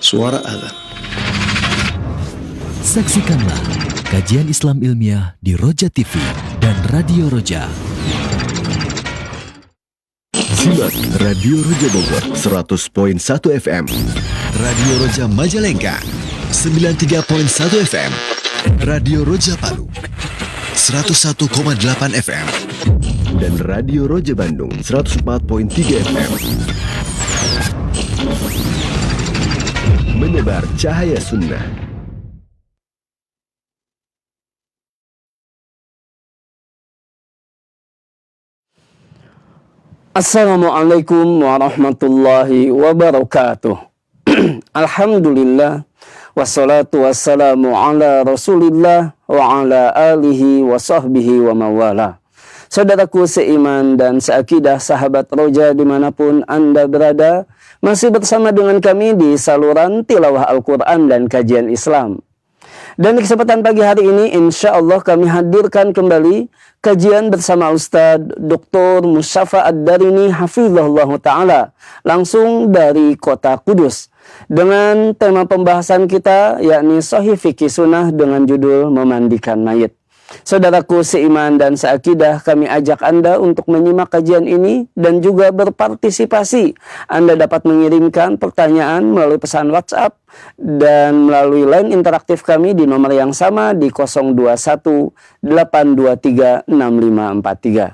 Suara Azan. Saksikanlah kajian Islam ilmiah di Roja TV dan Radio Roja. Simak Radio Roja Bogor 100.1 FM, Radio Roja Majalengka 93.1 FM, Radio Roja Palu 101,8 FM, dan Radio Roja Bandung 104.3 FM. Menebar cahaya sunnah. Assalamualaikum warahmatullahi wabarakatuh. Alhamdulillah, wassalatu wassalamu ala rasulillah wa ala alihi wa sahbihi wa mawala. Saudaraku seiman dan seakidah, sahabat Roja dimanapun Anda berada, masih bersama dengan kami di saluran tilawah Al-Quran dan kajian Islam. Dan di kesempatan pagi hari ini, insya Allah kami hadirkan kembali kajian bersama Ustadz Dr. Musyafa Ad-Darini Hafizahullah Ta'ala, langsung dari kota Kudus, dengan tema pembahasan kita yakni Sahih Fikih Sunnah dengan judul Memandikan Mayit. Saudaraku seiman dan seakidah, kami ajak Anda untuk menyimak kajian ini dan juga berpartisipasi. Anda dapat mengirimkan pertanyaan melalui pesan WhatsApp dan melalui line interaktif kami di nomor yang sama di 021 823 6543.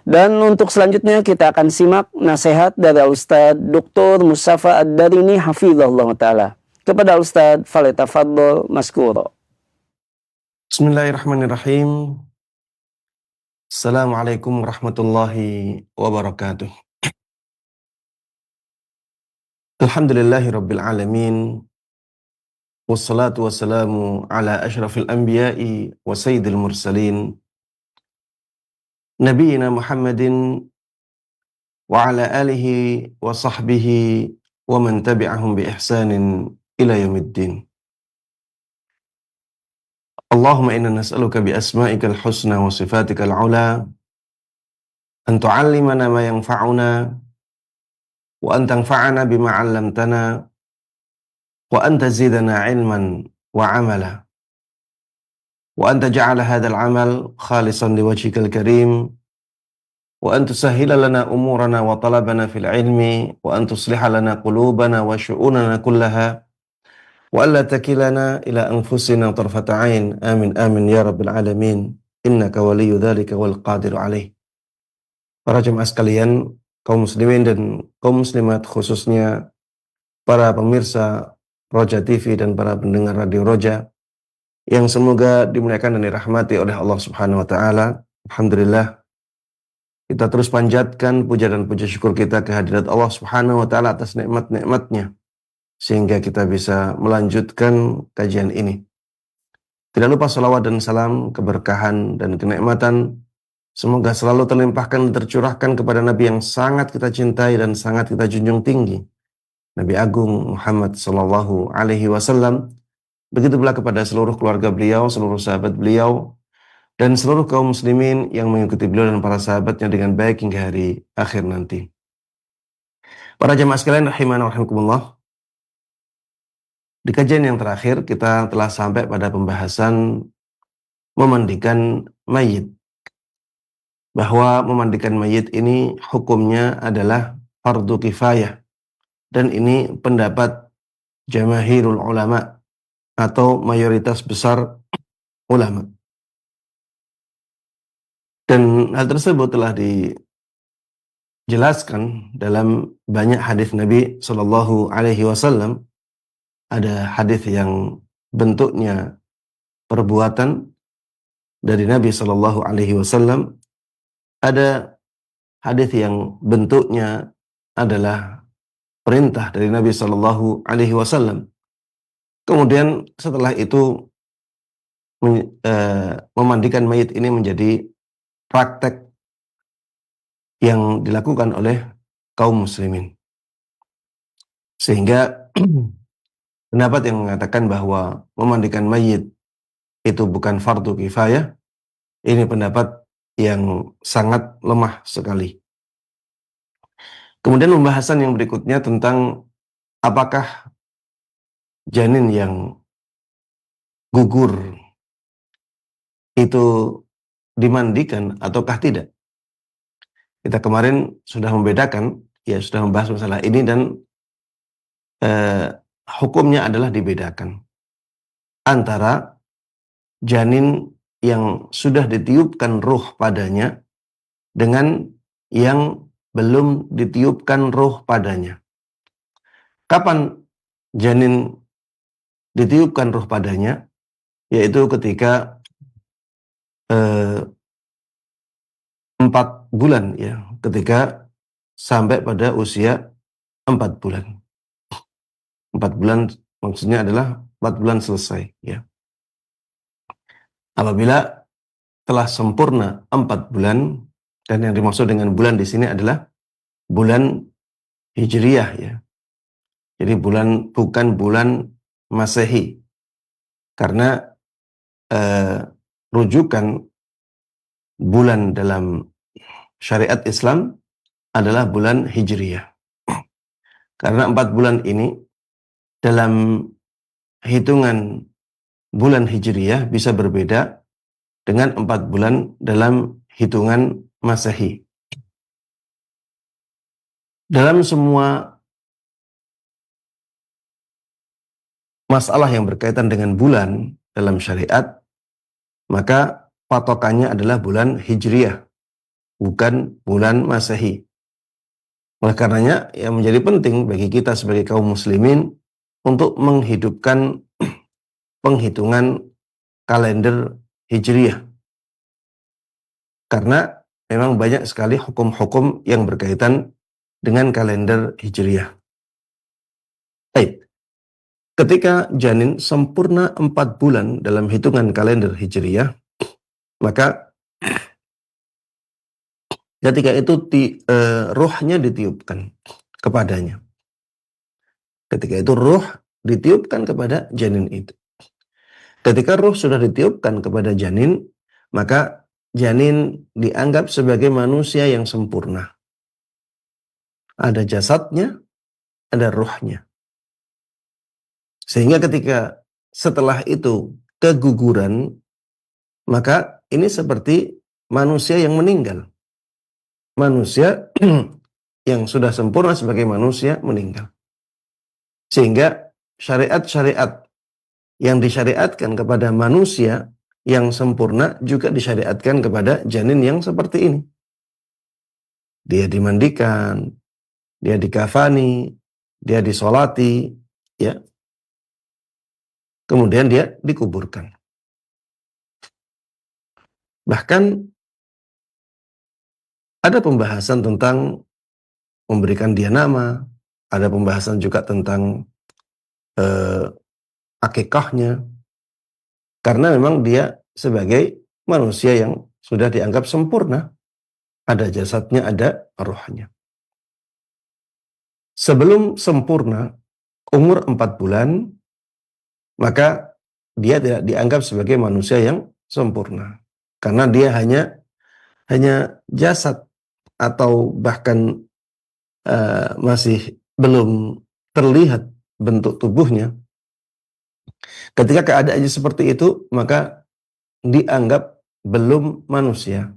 Dan untuk selanjutnya kita akan simak nasihat dari Ustadz Dr. Musyafa Ad-Darini Hafizahullah Ta'ala. Kepada Ustadz, falyatafaddal maskuro. Bismillahirrahmanirrahim. Assalamualaikum warahmatullahi wabarakatuh. Alhamdulillahi rabbil alamin. Wassalatu wassalamu ala ashrafil anbiya'i wa sayyidil mursalin. Nabiyyina Muhammadin wa ala alihi wa sahbihi wa man tabi'ahum bi ihsanin ila yaumiddin. Allahumma inna nas'aluka bi asma'ikal husna wa sifatikal ula an tu'allimana ma yanfa'una wa an tanfa'ana bima 'allamtana wa an tazidana 'ilman wa 'amala wa an taj'ala hadzal 'amal khalisan liwajhikal karim wa an tusahhila lana umurana wa talabana fil 'ilmi wa an tusliha lana qulubana wa syu'unana kullaha wa alla takilana ila anfusina tarfata ain. Amin amin ya rabbil alamin. Innaka waliyyu dzalika wal qadiru alaih. Para jemaah sekalian, kaum muslimin dan kaum muslimat, khususnya para pemirsa Roja TV dan para pendengar Radio Roja yang semoga dimuliakan dan dirahmati oleh Allah Subhanahu wa taala. Alhamdulillah, kita terus panjatkan puja dan puja syukur kita kehadirat Allah Subhanahu wa taala atas nikmat-nikmatnya, sehingga kita bisa melanjutkan kajian ini. Tidak lupa salawat dan salam, keberkahan dan kenikmatan semoga selalu terlimpahkan dan tercurahkan kepada Nabi yang sangat kita cintai dan sangat kita junjung tinggi, Nabi Agung Muhammad Sallallahu Alaihi Wasallam. Begitu pula kepada seluruh keluarga beliau, seluruh sahabat beliau, dan seluruh kaum muslimin yang mengikuti beliau dan para sahabatnya dengan baik hingga hari akhir nanti. Para jemaah sekalian rahimana wa rahimakumullah, di kajian yang terakhir kita telah sampai pada pembahasan memandikan mayit. Bahwa memandikan mayit ini hukumnya adalah fardu kifayah. Dan ini pendapat jamahirul ulama atau mayoritas besar ulama. Dan hal tersebut telah dijelaskan dalam banyak hadis Nabi Shallallahu Alaihi Wasallam. Ada hadis yang bentuknya perbuatan dari Nabi Shallallahu Alaihi Wasallam. Ada hadis yang bentuknya adalah perintah dari Nabi Shallallahu Alaihi Wasallam. Kemudian setelah itu memandikan mayit ini menjadi praktek yang dilakukan oleh kaum muslimin. Sehingga pendapat yang mengatakan bahwa memandikan mayit itu bukan fardu kifayah, ini pendapat yang sangat lemah sekali. Kemudian pembahasan yang berikutnya tentang apakah janin yang gugur itu dimandikan ataukah tidak? Kita kemarin sudah membedakan, ya sudah membahas masalah ini, dan hukumnya adalah dibedakan antara janin yang sudah ditiupkan ruh padanya dengan yang belum ditiupkan ruh padanya. Kapan janin ditiupkan ruh padanya? Yaitu ketika 4 bulan, ya, ketika sampai pada usia 4 bulan. 4 bulan maksudnya adalah 4 bulan selesai, ya. Apabila telah sempurna 4 bulan, dan yang dimaksud dengan bulan di sini adalah bulan Hijriyah, ya. Jadi bukan bulan Masehi. Karena rujukan bulan dalam syariat Islam adalah bulan Hijriyah. Karena 4 bulan ini dalam hitungan bulan Hijriyah bisa berbeda dengan 4 bulan dalam hitungan Masehi. Dalam semua masalah yang berkaitan dengan bulan dalam syariat, maka patokannya adalah bulan Hijriyah, bukan bulan Masehi. Oleh karenanya, yang menjadi penting bagi kita sebagai kaum muslimin untuk menghidupkan penghitungan kalender Hijriyah. Karena memang banyak sekali hukum-hukum yang berkaitan dengan kalender Hijriyah. Baik. Ketika janin sempurna 4 bulan dalam hitungan kalender Hijriyah, maka ketika itu ruhnya ditiupkan kepadanya. Ketika itu ruh ditiupkan kepada janin itu. Ketika ruh sudah ditiupkan kepada janin, maka janin dianggap sebagai manusia yang sempurna. Ada jasadnya, ada ruhnya. Sehingga ketika setelah itu keguguran, maka ini seperti manusia yang meninggal. Manusia yang sudah sempurna sebagai manusia meninggal. Sehingga syariat-syariat yang disyariatkan kepada manusia yang sempurna juga disyariatkan kepada janin yang seperti ini. Dia dimandikan, dia dikafani, dia disolati, ya. Kemudian dia dikuburkan. Bahkan ada pembahasan tentang memberikan dia nama, ada pembahasan juga tentang akikahnya, karena memang dia sebagai manusia yang sudah dianggap sempurna, ada jasadnya, ada rohnya. Sebelum sempurna umur 4 bulan, maka dia tidak dianggap sebagai manusia yang sempurna, karena dia hanya jasad, atau bahkan masih belum terlihat bentuk tubuhnya. Ketika keadaannya seperti itu, maka dianggap belum manusia.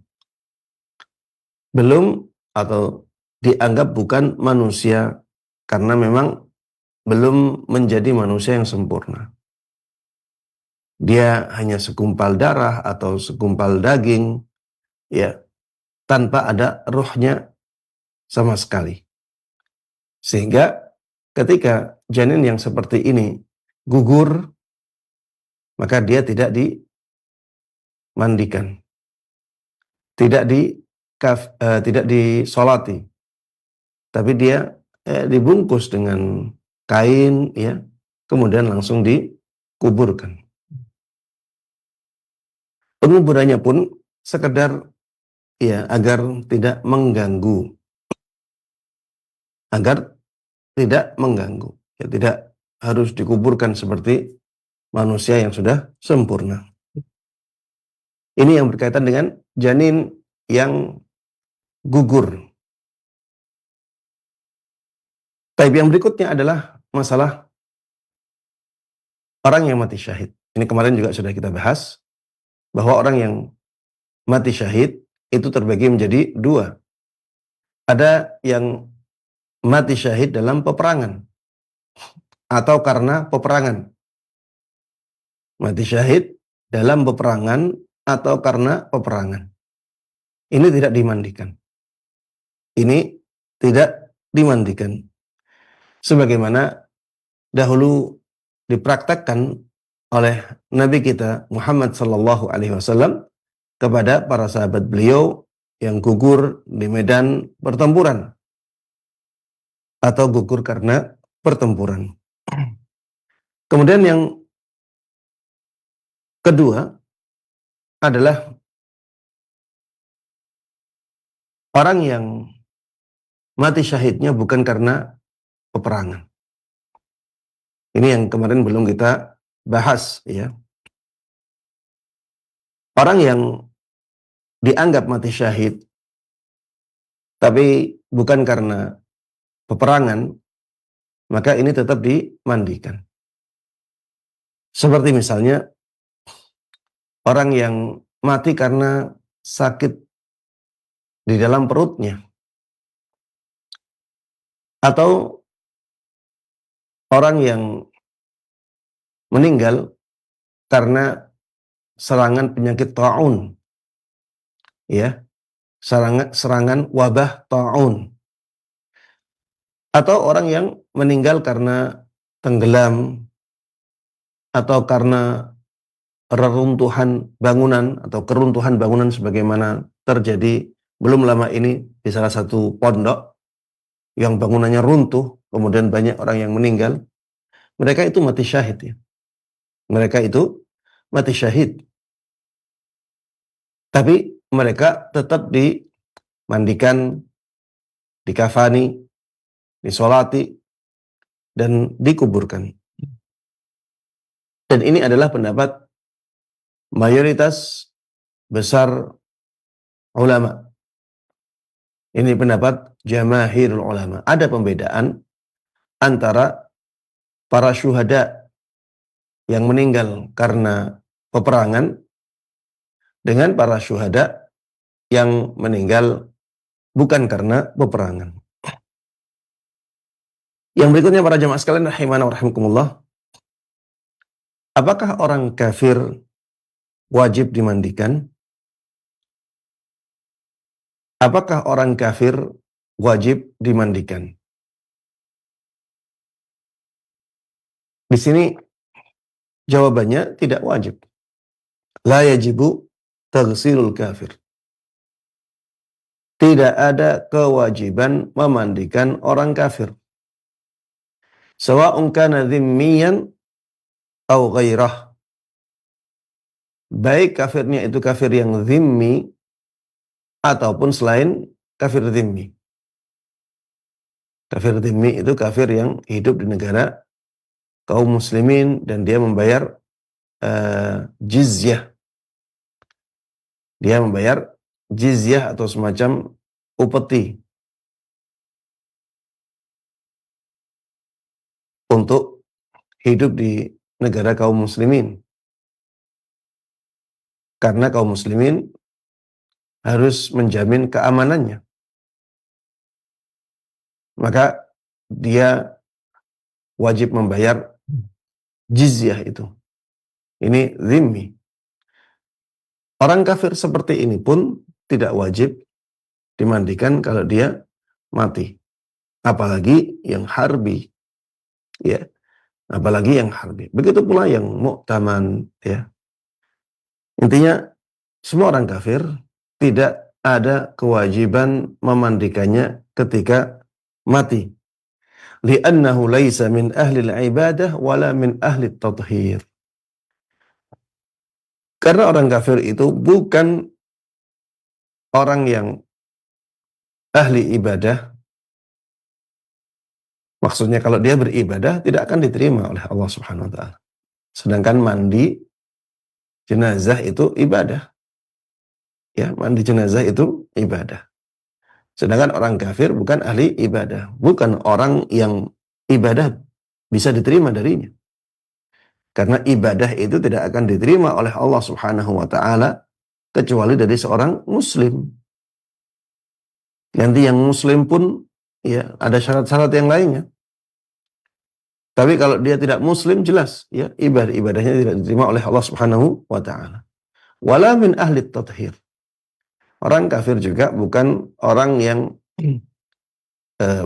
Belum, atau dianggap bukan manusia, karena memang belum menjadi manusia yang sempurna. Dia hanya segumpal darah atau segumpal daging, ya, tanpa ada ruhnya sama sekali. Sehingga ketika janin yang seperti ini gugur, maka dia tidak dimandikan, tidak disolati, tapi dia dibungkus dengan kain, ya, kemudian langsung dikuburkan. Penguburannya pun sekedar, ya, agar tidak mengganggu, ya, tidak harus dikuburkan seperti manusia yang sudah sempurna. Ini yang berkaitan dengan janin yang gugur. Tapi yang berikutnya adalah masalah orang yang mati syahid. Ini kemarin juga sudah kita bahas, bahwa orang yang mati syahid itu terbagi menjadi dua. Ada yang mati syahid dalam peperangan atau karena peperangan. Mati syahid dalam peperangan atau karena peperangan. Ini tidak dimandikan. Ini tidak dimandikan. Sebagaimana dahulu dipraktekkan oleh Nabi kita Muhammad sallallahu alaihi wasallam kepada para sahabat beliau yang gugur di medan pertempuran atau gugur karena pertempuran. Kemudian yang kedua adalah orang yang mati syahidnya bukan karena peperangan. Ini yang kemarin belum kita bahas, ya. Orang yang dianggap mati syahid tapi bukan karena peperangan, maka ini tetap dimandikan. Seperti misalnya orang yang mati karena sakit di dalam perutnya, atau orang yang meninggal karena serangan penyakit ta'un, ya, serangan wabah ta'un, atau orang yang meninggal karena tenggelam atau karena reruntuhan bangunan atau keruntuhan bangunan sebagaimana terjadi belum lama ini di salah satu pondok yang bangunannya runtuh, kemudian banyak orang yang meninggal. Mereka itu mati syahid, ya. Mereka itu mati syahid. Tapi mereka tetap dimandikan, dikafani, disolati, dan dikuburkan. Dan ini adalah pendapat mayoritas besar ulama. Ini pendapat jamaahirul ulama. Ada pembedaan antara para syuhada yang meninggal karena peperangan dengan para syuhada yang meninggal bukan karena peperangan. Yang berikutnya para jamaah sekalian rahimana wa rahimakumullah. Apakah orang kafir wajib dimandikan? Apakah orang kafir wajib dimandikan? Di sini jawabannya tidak wajib. La yajibu taghsilul kafir. Tidak ada kewajiban memandikan orang kafir. Sawa'un kana dhimmiyan au ghairah. Baik kafirnya itu kafir yang dhimmi ataupun selain kafir dhimmi. Kafir dhimmi itu kafir yang hidup di negara kaum muslimin dan dia membayar jizyah. Dia membayar jizyah atau semacam upeti untuk hidup di negara kaum muslimin. Karena kaum muslimin harus menjamin keamanannya. Maka dia wajib membayar jizyah itu. Ini zimmi. Orang kafir seperti ini pun tidak wajib dimandikan kalau dia mati. Apalagi yang harbi. Ya. Apalagi yang harbi. Begitu pula yang mu'taman, ya. Intinya semua orang kafir tidak ada kewajiban memandikannya ketika mati. Li'annahu laisa min ahli al-ibadah wala min ahli at-tathhir. Karena orang kafir itu bukan orang yang ahli ibadah. Maksudnya kalau dia beribadah tidak akan diterima oleh Allah Subhanahu wa taala. Sedangkan mandi jenazah itu ibadah. Ya, mandi jenazah itu ibadah. Sedangkan orang kafir bukan ahli ibadah, bukan orang yang ibadah bisa diterima darinya. Karena ibadah itu tidak akan diterima oleh Allah Subhanahu wa taala kecuali dari seorang muslim. Nanti yang muslim pun ya ada syarat-syarat yang lainnya. Tapi kalau dia tidak muslim jelas ya ibadahnya tidak diterima oleh Allah Subhanahu wa taala. Wala min ahli tathhir. Orang kafir juga bukan orang yang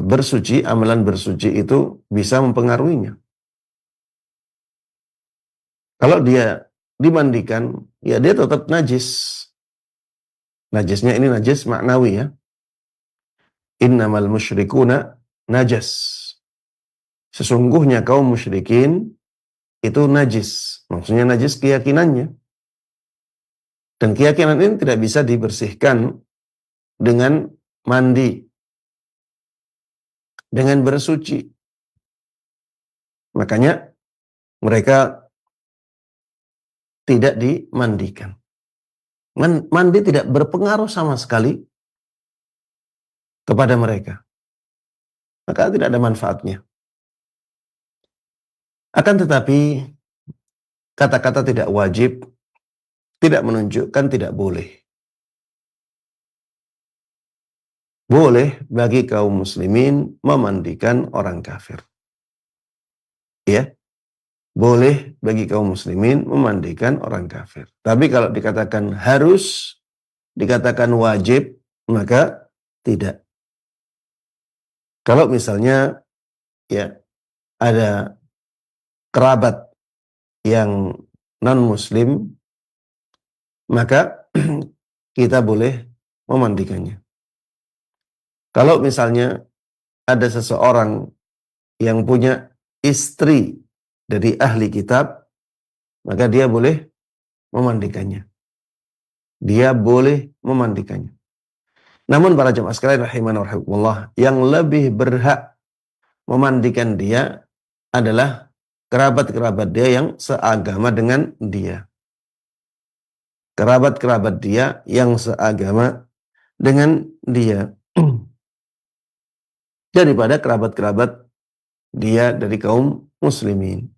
bersuci, amalan bersuci itu bisa mempengaruhinya. Kalau dia dimandikan, ya dia tetap najis. Najisnya ini najis maknawi ya. Innamal musyrikuna najas. Sesungguhnya kaum musyrikin itu najis. Maksudnya najis keyakinannya. Dan keyakinan ini tidak bisa dibersihkan dengan mandi, dengan bersuci. Makanya mereka tidak dimandikan. Mandi tidak berpengaruh sama sekali kepada mereka. Maka tidak ada manfaatnya. Akan tetapi kata-kata tidak wajib tidak menunjukkan tidak boleh. Boleh bagi kaum muslimin memandikan orang kafir. Ya. Boleh bagi kaum muslimin memandikan orang kafir. Tapi kalau dikatakan harus, dikatakan wajib, maka tidak. Kalau misalnya ya ada kerabat yang non-muslim, maka kita boleh memandikannya. Kalau misalnya ada seseorang yang punya istri dari ahli kitab, maka dia boleh memandikannya. Dia boleh memandikannya. Namun para jemaah sekalian rahimana wa rahimakumullah, yang lebih berhak memandikan dia adalah kerabat-kerabat dia yang seagama dengan dia. Kerabat-kerabat dia yang seagama dengan dia. Daripada kerabat-kerabat dia dari kaum muslimin.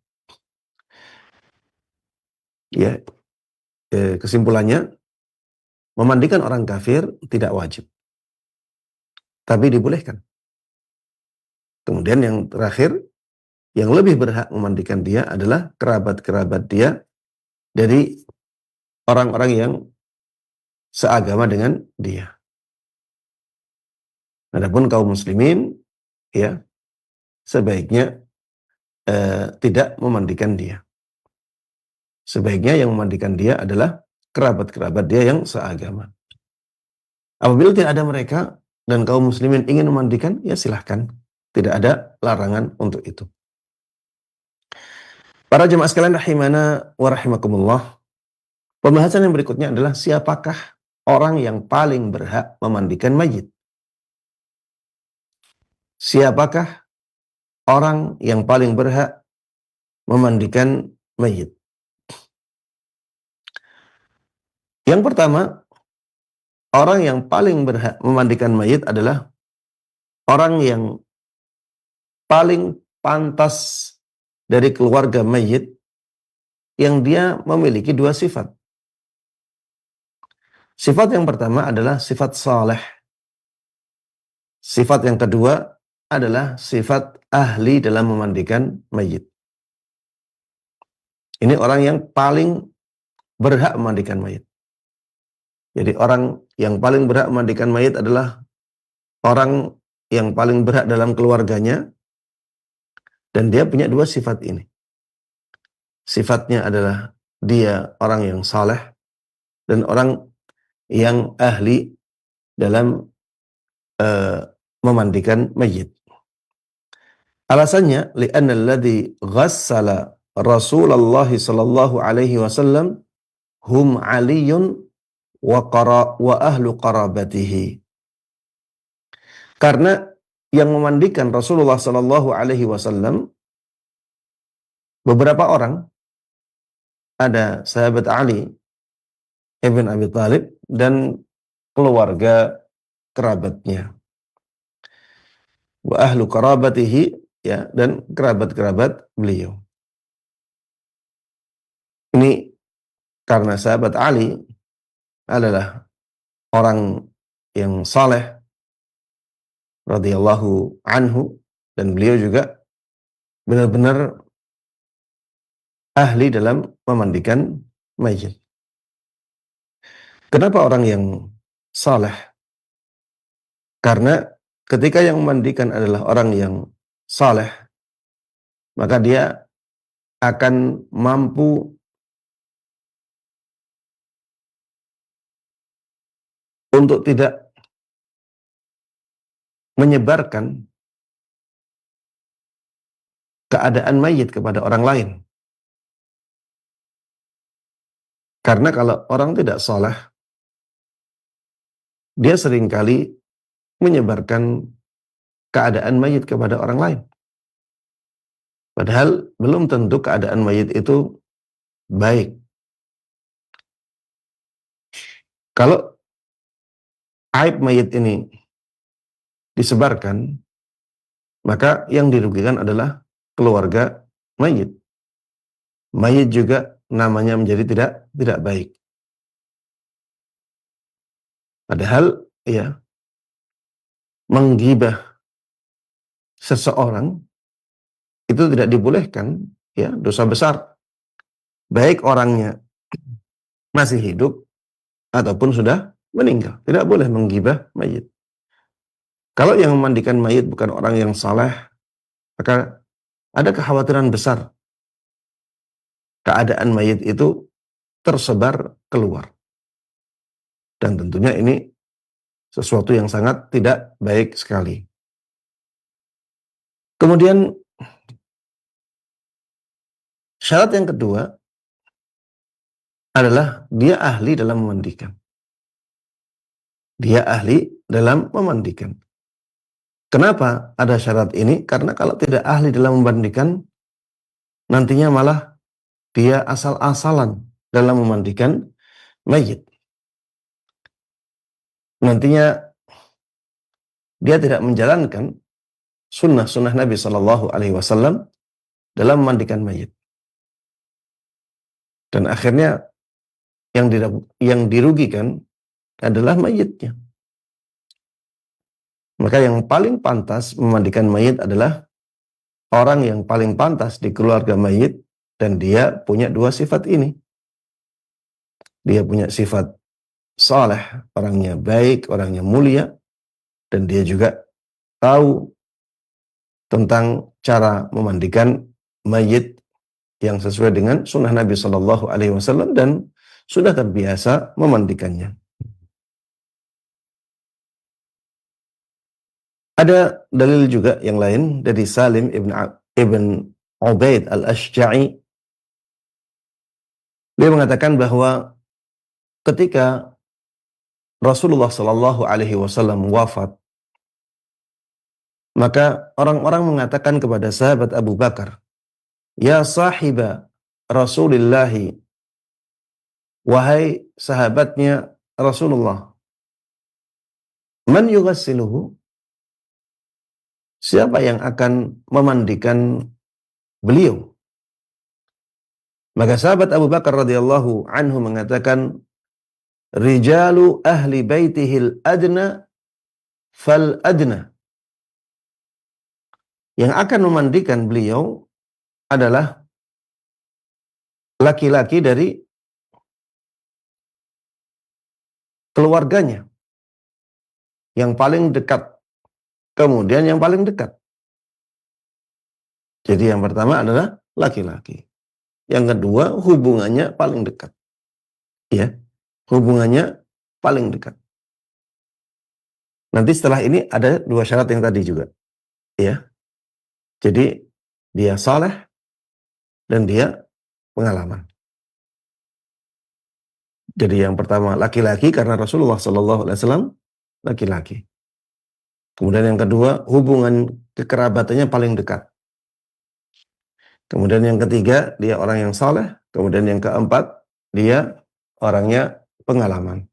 Ya, kesimpulannya, memandikan orang kafir tidak wajib, tapi dibolehkan. Kemudian yang terakhir, yang lebih berhak memandikan dia adalah kerabat-kerabat dia dari orang-orang yang seagama dengan dia. Adapun kaum muslimin, ya, sebaiknya tidak memandikan dia. Sebaiknya yang memandikan dia adalah kerabat-kerabat dia yang seagama. Apabila tidak ada mereka dan kaum muslimin ingin memandikan, ya silahkan. Tidak ada larangan untuk itu. Para jemaah sekalian rahimana wa rahimakumullah. Pembahasan yang berikutnya adalah siapakah orang yang paling berhak memandikan mayit? Siapakah orang yang paling berhak memandikan mayit? Yang pertama, orang yang paling berhak memandikan mayit adalah orang yang paling pantas dari keluarga mayit yang dia memiliki dua sifat. Sifat yang pertama adalah sifat saleh. Sifat yang kedua adalah sifat ahli dalam memandikan mayit. Ini orang yang paling berhak memandikan mayit. Jadi orang yang paling berhak memandikan mayit adalah orang yang paling berhak dalam keluarganya, dan dia punya dua sifat ini. Sifatnya adalah dia orang yang saleh dan orang yang ahli dalam memandikan mayit. Alasannya, li'anna alladhi ghassala Rasulullah sallallahu alaihi wasallam hum aliyun wa ahlu qarabatihi. Karena yang memandikan Rasulullah sallallahu alaihi wasallam beberapa orang, ada sahabat Ali ibn Abi Thalib dan keluarga kerabatnya. Wa ahlu qarabatihi, ya, dan kerabat-kerabat beliau. Ini karena sahabat Ali adalah orang yang saleh radhiyallahu anhu, dan beliau juga benar-benar ahli dalam memandikan mayit. Kenapa orang yang saleh? Karena ketika yang memandikan adalah orang yang saleh, maka dia akan mampu untuk tidak menyebarkan keadaan mayit kepada orang lain. Karena kalau orang tidak saleh, dia seringkali menyebarkan keadaan mayit kepada orang lain. Padahal belum tentu keadaan mayit itu baik. Kalau aib mayit ini disebarkan, maka yang dirugikan adalah keluarga mayit. Mayit juga namanya menjadi tidak baik. Padahal ya, menggibah seseorang itu tidak dibolehkan, ya, dosa besar. Baik orangnya masih hidup ataupun sudah meninggal, tidak boleh menggibah mayit. Kalau yang memandikan mayit bukan orang yang saleh, maka ada kekhawatiran besar keadaan mayit itu tersebar keluar. Dan tentunya ini sesuatu yang sangat tidak baik sekali. Kemudian syarat yang kedua adalah dia ahli dalam memandikan. Dia ahli dalam memandikan. Kenapa ada syarat ini? Karena kalau tidak ahli dalam memandikan, nantinya malah dia asal-asalan dalam memandikan mayit. Nantinya dia tidak menjalankan sunnah-sunnah Nabi Shallallahu Alaihi Wasallam dalam memandikan mayit. Dan akhirnya yang dirugikan adalah mayitnya. Maka yang paling pantas memandikan mayit adalah orang yang paling pantas di keluarga mayit, dan dia punya dua sifat ini. Dia punya sifat saleh, orangnya baik, orangnya mulia, dan dia juga tahu tentang cara memandikan mayit yang sesuai dengan sunnah Nabi Shallallahu Alaihi Wasallam dan sudah terbiasa memandikannya. Ada dalil juga yang lain dari Salim ibn Ubaid al-Ashja'i. Dia mengatakan bahwa ketika Rasulullah Shallallahu Alaihi Wasallam wafat, maka orang-orang mengatakan kepada sahabat Abu Bakar, "Ya sahiba Rasulillahi, wahai sahabatnya Rasulullah, man yughassiluhu? Siapa yang akan memandikan beliau?" Maka sahabat Abu Bakar radhiyallahu anhu mengatakan, "Rijalu ahli baitihil adna fal adna." Yang akan memandikan beliau adalah laki-laki dari keluarganya yang paling dekat, kemudian yang paling dekat. Jadi yang pertama adalah laki-laki, yang kedua hubungannya paling dekat, ya, hubungannya paling dekat. Nanti setelah ini ada dua syarat yang tadi juga, ya. Jadi dia saleh dan dia pengalaman. Jadi yang pertama laki-laki karena Rasulullah Sallallahu Alaihi Wasallam laki-laki. Kemudian yang kedua hubungan kekerabatannya paling dekat. Kemudian yang ketiga dia orang yang saleh. Kemudian yang keempat dia orangnya pengalaman.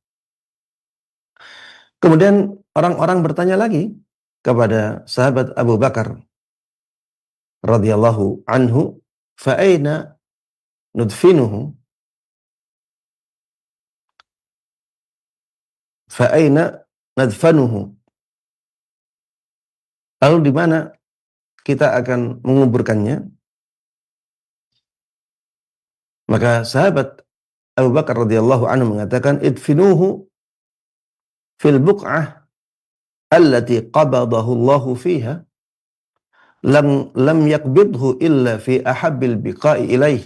Kemudian orang-orang bertanya lagi kepada sahabat Abu Bakar radhiyallahu anhu, fa aina nudfinuhu? fa aina nadfanuhu? Lalu di mana kita akan menguburkannya? Maka sahabat Abu Bakar radhiyallahu anhu mengatakan, idfinuhu fil buq'ah allati qabadahu Allahu fiha, lam yakbidhu illa fi ahabbil biqa'i ilaih.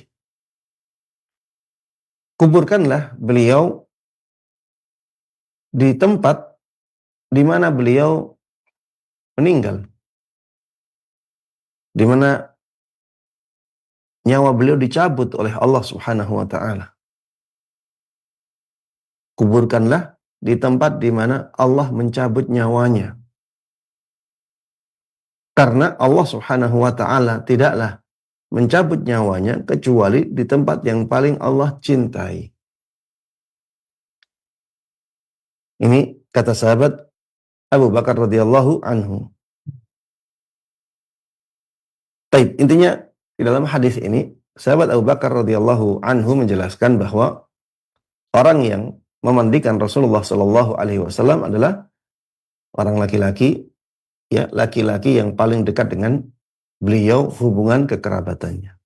Kuburkanlah beliau di tempat di mana beliau meninggal, di mana nyawa beliau dicabut oleh Allah Subhanahu wa taala. Kuburkanlah di tempat di mana Allah mencabut nyawanya. Karena Allah Subhanahu wa taala tidaklah mencabut nyawanya kecuali di tempat yang paling Allah cintai. Ini kata sahabat Abu Bakar radhiyallahu anhu. Baik, intinya di dalam hadis ini sahabat Abu Bakar radhiyallahu anhu menjelaskan bahwa orang yang memandikan Rasulullah Shallallahu alaihi wasallam adalah orang laki-laki, ya, laki-laki yang paling dekat dengan beliau hubungan kekerabatannya.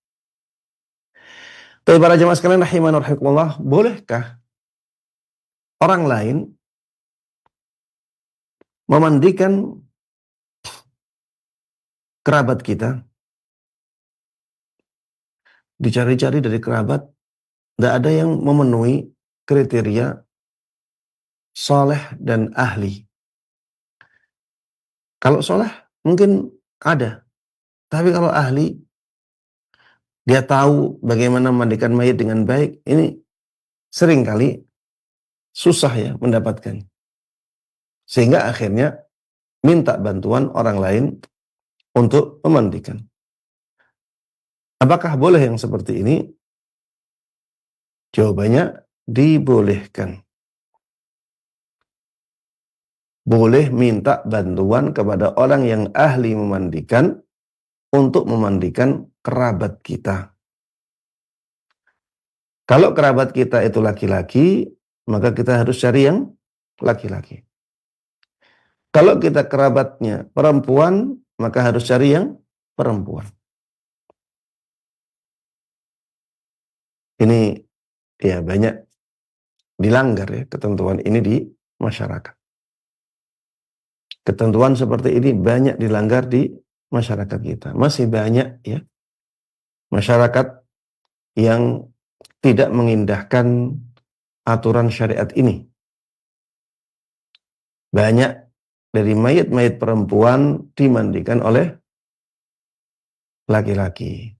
Tapi para jemaah sekalian rahiman wa rahimakumullah, bolehkah orang lain memandikan kerabat kita? Dicari-cari dari kerabat, tidak ada yang memenuhi kriteria soleh dan ahli. Kalau soleh mungkin ada, tapi kalau ahli, dia tahu bagaimana memandikan mayit dengan baik, ini seringkali susah ya mendapatkan. Sehingga akhirnya minta bantuan orang lain untuk memandikan. Apakah boleh yang seperti ini? Jawabannya dibolehkan. Boleh minta bantuan kepada orang yang ahli memandikan untuk memandikan kerabat kita. Kalau kerabat kita itu laki-laki, maka kita harus cari yang laki-laki. Kalau kita kerabatnya perempuan, maka harus cari yang perempuan. Ini ya banyak dilanggar ya ketentuan ini di masyarakat. Ketentuan seperti ini banyak dilanggar di masyarakat kita. Masih banyak ya masyarakat yang tidak mengindahkan aturan syariat ini. Banyak dari mayit-mayit perempuan dimandikan oleh laki-laki.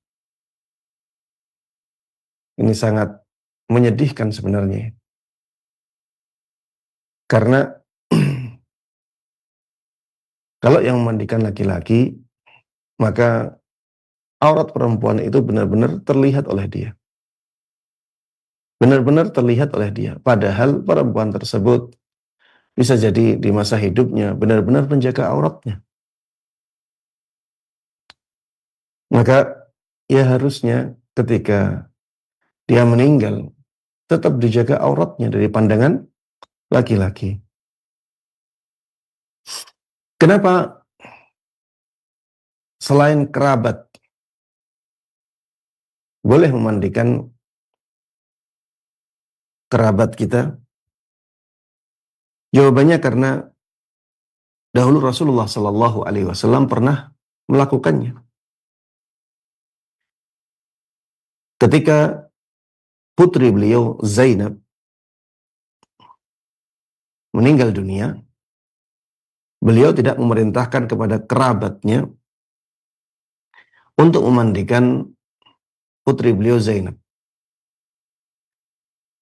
Ini sangat menyedihkan sebenarnya. Karena kalau yang memandikan laki-laki, maka aurat perempuan itu benar-benar terlihat oleh dia. Benar-benar terlihat oleh dia. Padahal perempuan tersebut bisa jadi di masa hidupnya benar-benar menjaga auratnya. Maka ya harusnya ketika dia meninggal tetap dijaga auratnya dari pandangan laki-laki. Kenapa selain kerabat boleh memandikan kerabat kita? Jawabannya karena dahulu Rasulullah Shallallahu alaihi wasallam pernah melakukannya. Ketika putri beliau Zainab meninggal dunia, beliau tidak memerintahkan kepada kerabatnya untuk memandikan putri beliau Zainab.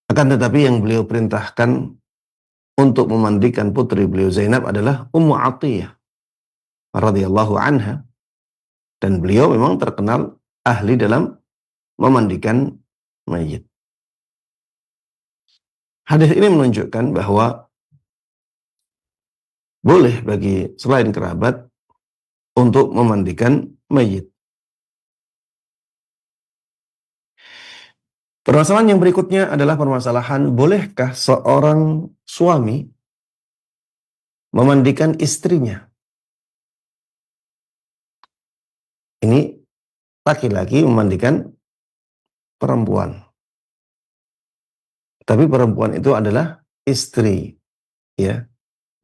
Akan tetapi yang beliau perintahkan untuk memandikan putri beliau Zainab adalah Ummu Atiyah radhiyallahu anha, dan beliau memang terkenal ahli dalam memandikan mayit. Hadis ini menunjukkan bahwa boleh bagi selain kerabat untuk memandikan mayit. Permasalahan yang berikutnya adalah permasalahan bolehkah seorang suami memandikan istrinya. Ini laki-laki memandikan perempuan. Tapi perempuan itu adalah istri, ya,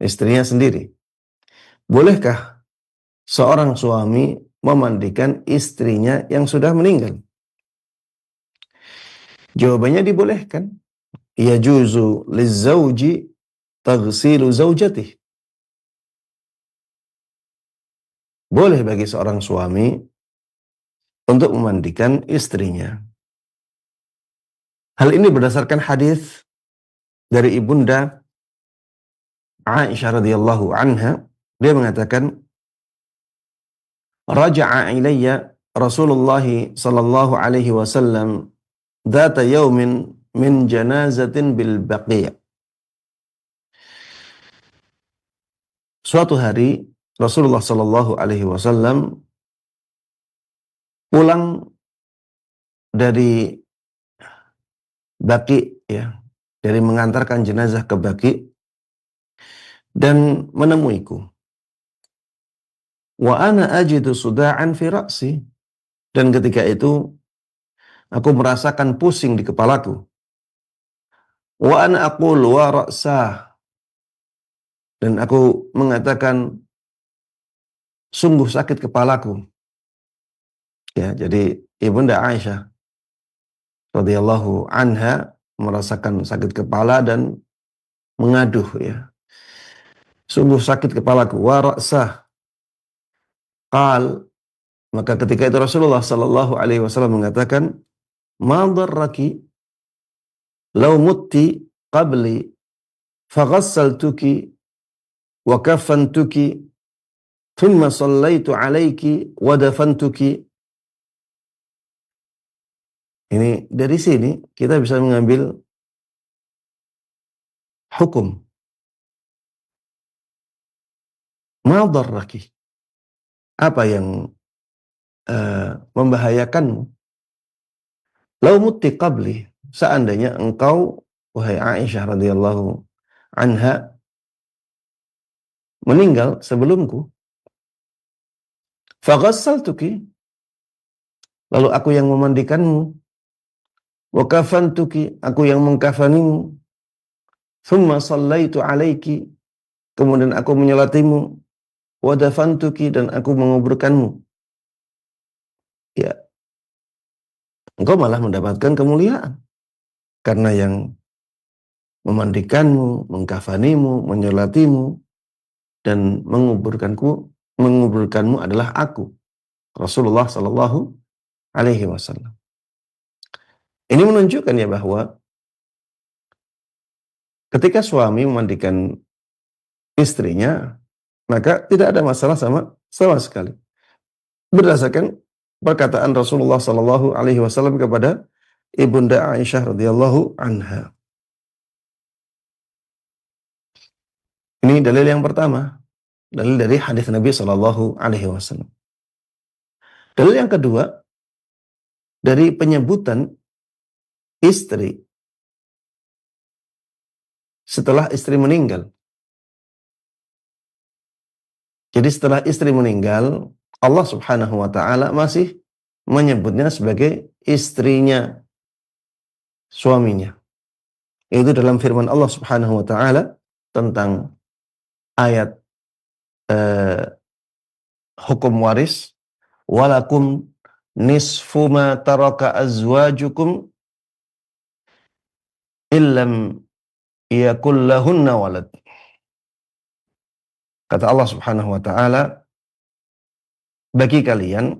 istrinya sendiri. Bolehkah seorang suami memandikan istrinya yang sudah meninggal? Jawabannya dibolehkan. Yajuzu lizzauji taghsilu zaujatih. Boleh bagi seorang suami untuk memandikan istrinya. Hal ini berdasarkan hadis dari Ibunda Aisyah radhiyallahu anha. Dia mengatakan, raja'a ilayya Rasulullah sallallahu alaihi wasallam dzata yaumin min janazatin bil Baqi'. Suatu hari Rasulullah sallallahu alaihi wasallam pulang dari Baqi', ya, dari mengantarkan jenazah ke Baqi', dan menemuiku. Wa ana ajidu suda'an fi ra'si. Dan ketika itu aku merasakan pusing di kepalaku. Wa ana aqul wa ra'sah. Dan aku mengatakan sungguh sakit kepalaku. Ya, jadi Ibunda Aisyah radhiyallahu anha merasakan sakit kepala dan mengaduh, ya. Sungguh sakit kepalaku, wa ra'sah. Qal, maka ketika itu Rasulullah sallallahu alaihi wasallam mengatakan, ma darraki law mutti qabli faghassaltuki wa kaffantuki thumma sallaitu alaiki wa dafantuki. Ini dari sini kita bisa mengambil hukum. Ma darraki, apa yang membahayakanmu? Lau mutti qabli, seandainya engkau, wahai Aisyah radhiyallahu anha, meninggal sebelumku. Faghassaltuki, lalu aku yang memandikanmu. Wa kafantuki, aku yang mengkafanimu. Thumma sallaitu alaiki, kemudian aku menyolatimu. Wa dafantuki, dan aku menguburkanmu. Ya, engkau malah mendapatkan kemuliaan. Karena yang memandikanmu, mengkafanimu, menyolatimu, dan menguburkanmu adalah aku, Rasulullah sallallahu alaihi wasallam. Ini menunjukkan, ya, bahwa ketika suami memandikan istrinya, maka tidak ada masalah sama sekali. Berdasarkan perkataan Rasulullah sallallahu alaihi wasallam kepada Ibunda Aisyah radhiyallahu anha. Ini dalil yang pertama, dalil dari hadis Nabi sallallahu alaihi wasallam. Dalil yang kedua, dari penyebutan istri setelah istri meninggal. Jadi setelah istri meninggal, Allah Subhanahu wa taala masih menyebutnya sebagai istrinya, suaminya. Itu dalam firman Allah Subhanahu wa taala tentang ayat hukum waris, walakum nisfu ma taraka azwajukum illam yakul lahunna walad. Kata Allah Subhanahu wa taala, bagi kalian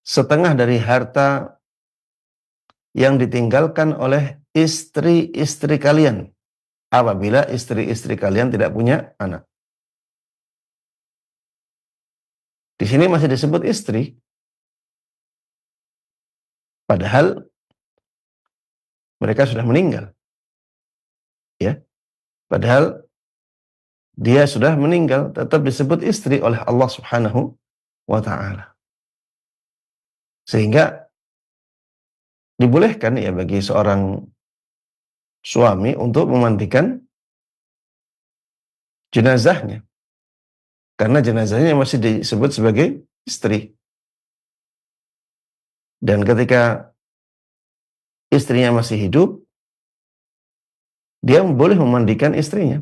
setengah dari harta yang ditinggalkan oleh istri-istri kalian apabila istri-istri kalian tidak punya anak. Di sini masih disebut istri, padahal mereka sudah meninggal. Ya. Padahal dia sudah meninggal, tetap disebut istri oleh Allah Subhanahu wa taala. Sehingga dibolehkan, ya, bagi seorang suami untuk memandikan jenazahnya. Karena jenazahnya masih disebut sebagai istri. Dan ketika istrinya masih hidup, dia boleh memandikan istrinya.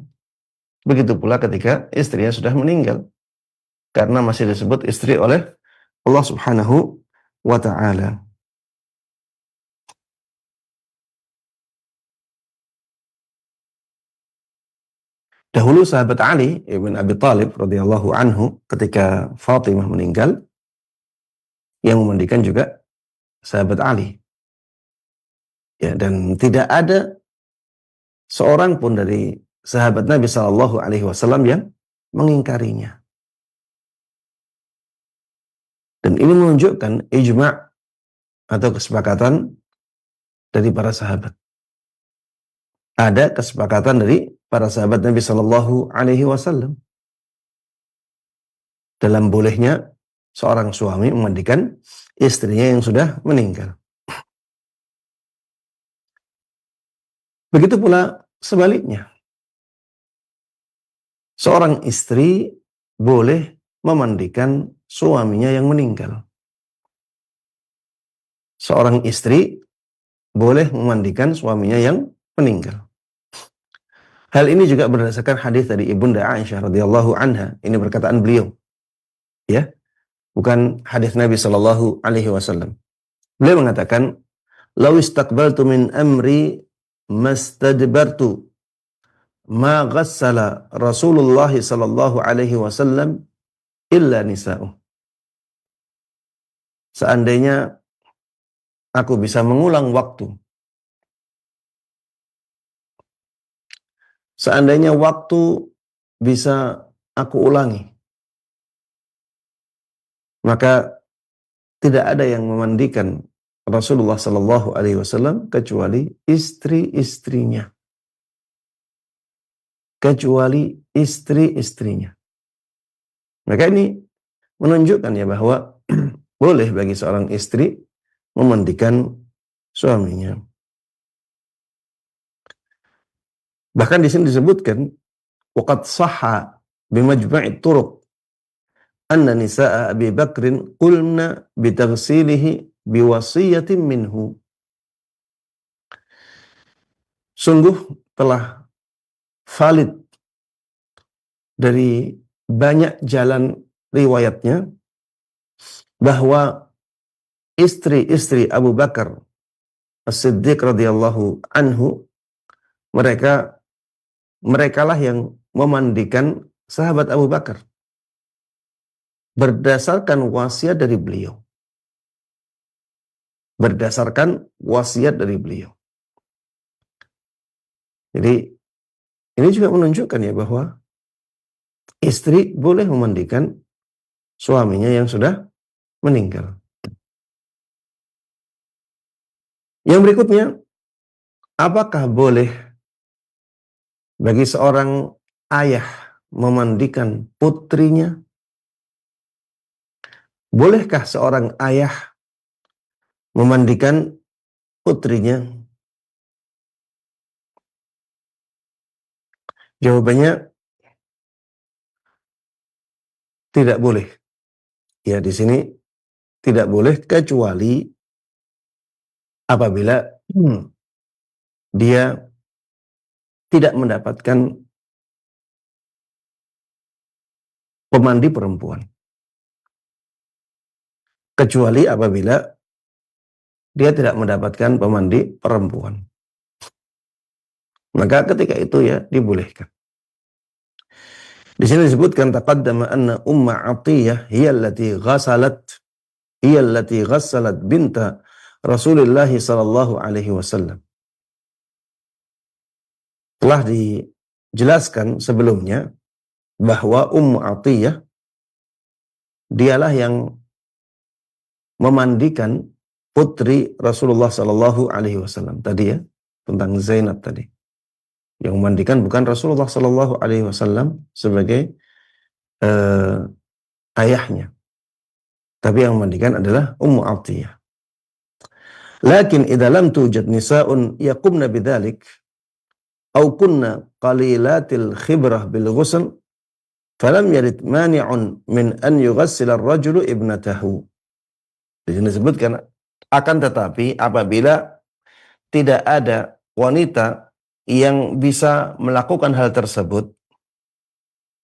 Begitu pula ketika istrinya sudah meninggal. Karena masih disebut istri oleh Allah Subhanahu wa ta'ala. Dahulu sahabat Ali ibn Abi Thalib radhiyallahu anhu ketika Fatimah meninggal, yang memandikan juga sahabat Ali. Ya, dan tidak ada seorang pun dari sahabat Nabi Shallallahu Alaihi Wasallam yang mengingkarinya. Dan ini menunjukkan ijma' atau kesepakatan dari para sahabat. Ada kesepakatan dari para sahabat Nabi Shallallahu Alaihi Wasallam dalam bolehnya seorang suami memandikan istrinya yang sudah meninggal. Begitu pula sebaliknya. Seorang istri boleh memandikan suaminya yang meninggal. Seorang istri boleh memandikan suaminya yang meninggal. Hal ini juga berdasarkan hadis dari Ibunda Aisyah radhiyallahu anha. Ini perkataan beliau. Ya. Bukan hadis Nabi sallallahu alaihi wasallam. Beliau mengatakan, "Law istaqbaltu min amri mastadbartu ma ghassala Rasulullah sallallahu alaihi wasallam illa nisa'u." Seandainya aku bisa mengulang waktu, seandainya waktu bisa aku ulangi, maka tidak ada yang memandikan Rasulullah sallallahu alaihi wasallam kecuali istri-istrinya. Kecuali istri-istrinya. Maka ini menunjukkan ya bahwa boleh bagi seorang istri memandikan suaminya. Bahkan di sini disebutkan waqad sahha bimajma'i turuq anna nisaa Abi Bakrin qulna bitaghsilihi biwasiyatin minhu. Sungguh telah valid dari banyak jalan riwayatnya bahwa istri-istri Abu Bakar As-Siddiq radhiyallahu anhu merekalah yang memandikan sahabat Abu Bakar berdasarkan wasiat dari beliau. Berdasarkan wasiat dari beliau. Jadi ini juga menunjukkan ya bahwa istri boleh memandikan suaminya yang sudah meninggal. Yang berikutnya, apakah boleh bagi seorang ayah memandikan putrinya? Bolehkah seorang ayah memandikan putrinya? Jawabannya tidak boleh. Ya, di sini tidak boleh kecuali apabila dia tidak mendapatkan pemandi perempuan. Kecuali apabila dia tidak mendapatkan pemandi perempuan. Maka ketika itu ya dibolehkan. Di sini disebutkan taqaddama anna Umma Atiyah hiya allati ghassalat binta Rasulullah sallallahu alaihi wasallam. Telah dijelaskan sebelumnya bahwa Ummu Atiyah dialah yang memandikan putri Rasulullah sallallahu alaihi wasallam tadi ya, tentang Zainab tadi. Yang memandikan bukan Rasulullah sallallahu alaihi wasallam sebagai ayahnya, tapi yang memandikan adalah Ummu Atiyah. Lakin idza lam tujad nisa'un yaqumna bidzalik, au kunna qalilatil khibrah bil ghusl falam yarid mani'un min an yughassila ar-rajulu ibnatahu. Di sini disebutkan, akan tetapi apabila tidak ada wanita yang bisa melakukan hal tersebut,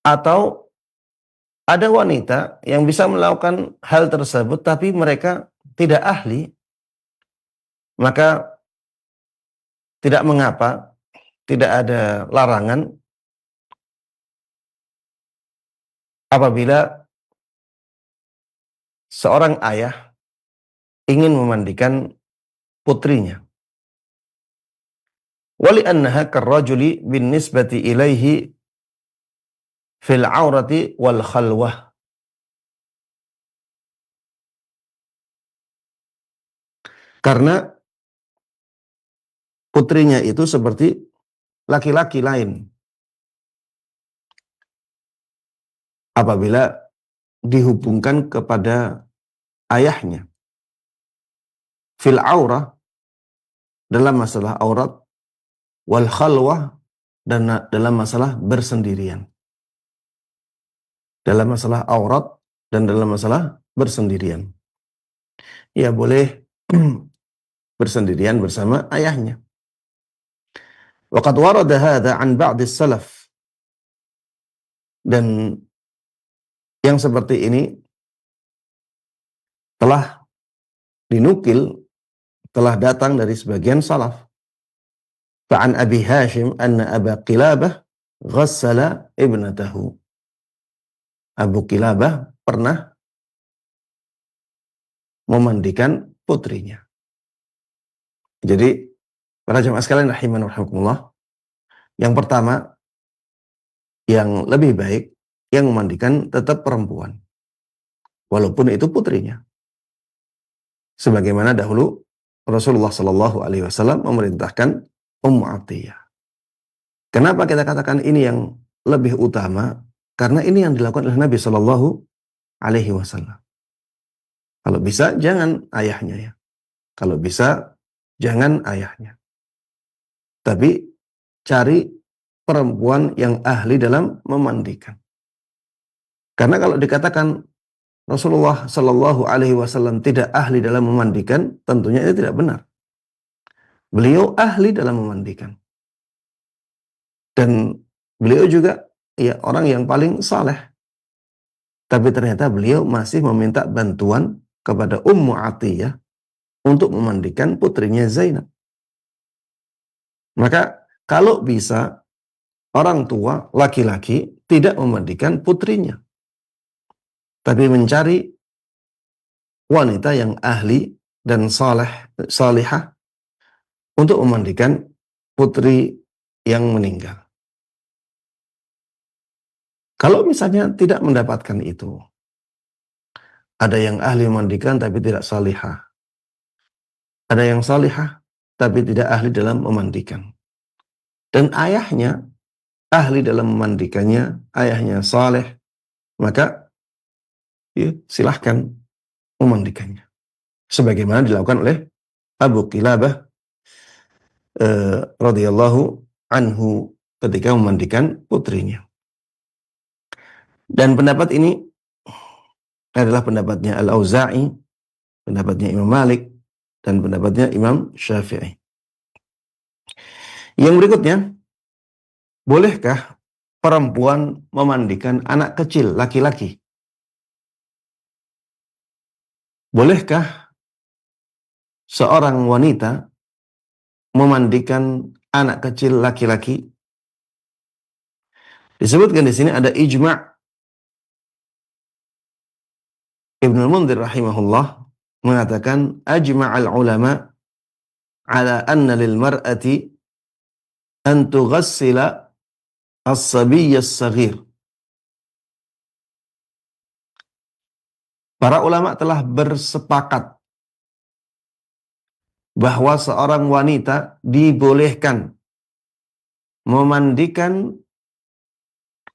atau ada wanita yang bisa melakukan hal tersebut tapi mereka tidak ahli, maka tidak mengapa, tidak ada larangan apabila seorang ayah ingin memandikan putrinya. Wali annaha karrajuli bin nisbati ilaihi fil aurati wal khalwah. Karena putrinya itu seperti laki-laki lain apabila dihubungkan kepada ayahnya. Fil aurah, dalam masalah aurat, wal khalwah, dan dalam masalah bersendirian. Dalam masalah aurat dan dalam masalah bersendirian. Ya boleh bersendirian bersama ayahnya. Waqad warada hadha an ba'di salaf. Dan yang seperti ini telah dinukil, telah datang dari sebagian salaf. Fa'an Abi Hashim anna Aba Qilabah ghassala ibnatahu. Abu Qilabah pernah memandikan putrinya. Jadi, para jemaah sekalian rahiman rahimakumullah, yang pertama, yang lebih baik, yang memandikan tetap perempuan, walaupun itu putrinya. Sebagaimana dahulu Rasulullah Shallallahu Alaihi Wasallam memerintahkan Ummu Atiyah. Kenapa kita katakan ini yang lebih utama? Karena ini yang dilakukan oleh Nabi Shallallahu Alaihi Wasallam. Kalau bisa jangan ayahnya ya. Kalau bisa jangan ayahnya. Tapi cari perempuan yang ahli dalam memandikan. Karena kalau dikatakan Rasulullah Shallallahu Alaihi Wasallam tidak ahli dalam memandikan, tentunya itu tidak benar. Beliau ahli dalam memandikan. Dan beliau juga ya orang yang paling saleh. Tapi ternyata beliau masih meminta bantuan kepada Ummu Atiyah untuk memandikan putrinya Zainab. Maka kalau bisa orang tua laki-laki tidak memandikan putrinya, tapi mencari wanita yang ahli dan salihah untuk memandikan putri yang meninggal. Kalau misalnya tidak mendapatkan itu, ada yang ahli memandikan tapi tidak salihah. Ada yang salihah tapi tidak ahli dalam memandikan. Dan ayahnya ahli dalam memandikannya, ayahnya saleh, maka ya, silahkan memandikannya. Sebagaimana dilakukan oleh Abu Qilabah radhiyallahu anhu ketika memandikan putrinya. Dan pendapat ini adalah pendapatnya Al-Auza'i, pendapatnya Imam Malik, dan pendapatnya Imam Syafi'i. Yang berikutnya, bolehkah perempuan memandikan anak kecil laki-laki? Bolehkah seorang wanita memandikan anak kecil laki-laki? Disebutkan di sini ada ijma'. Ibnu Mundzir rahimahullah mengatakan ajma'al ulama ala anna lil mar'ati an tughassila as-sabiyya as-saghir. Para ulama telah bersepakat bahwa seorang wanita dibolehkan memandikan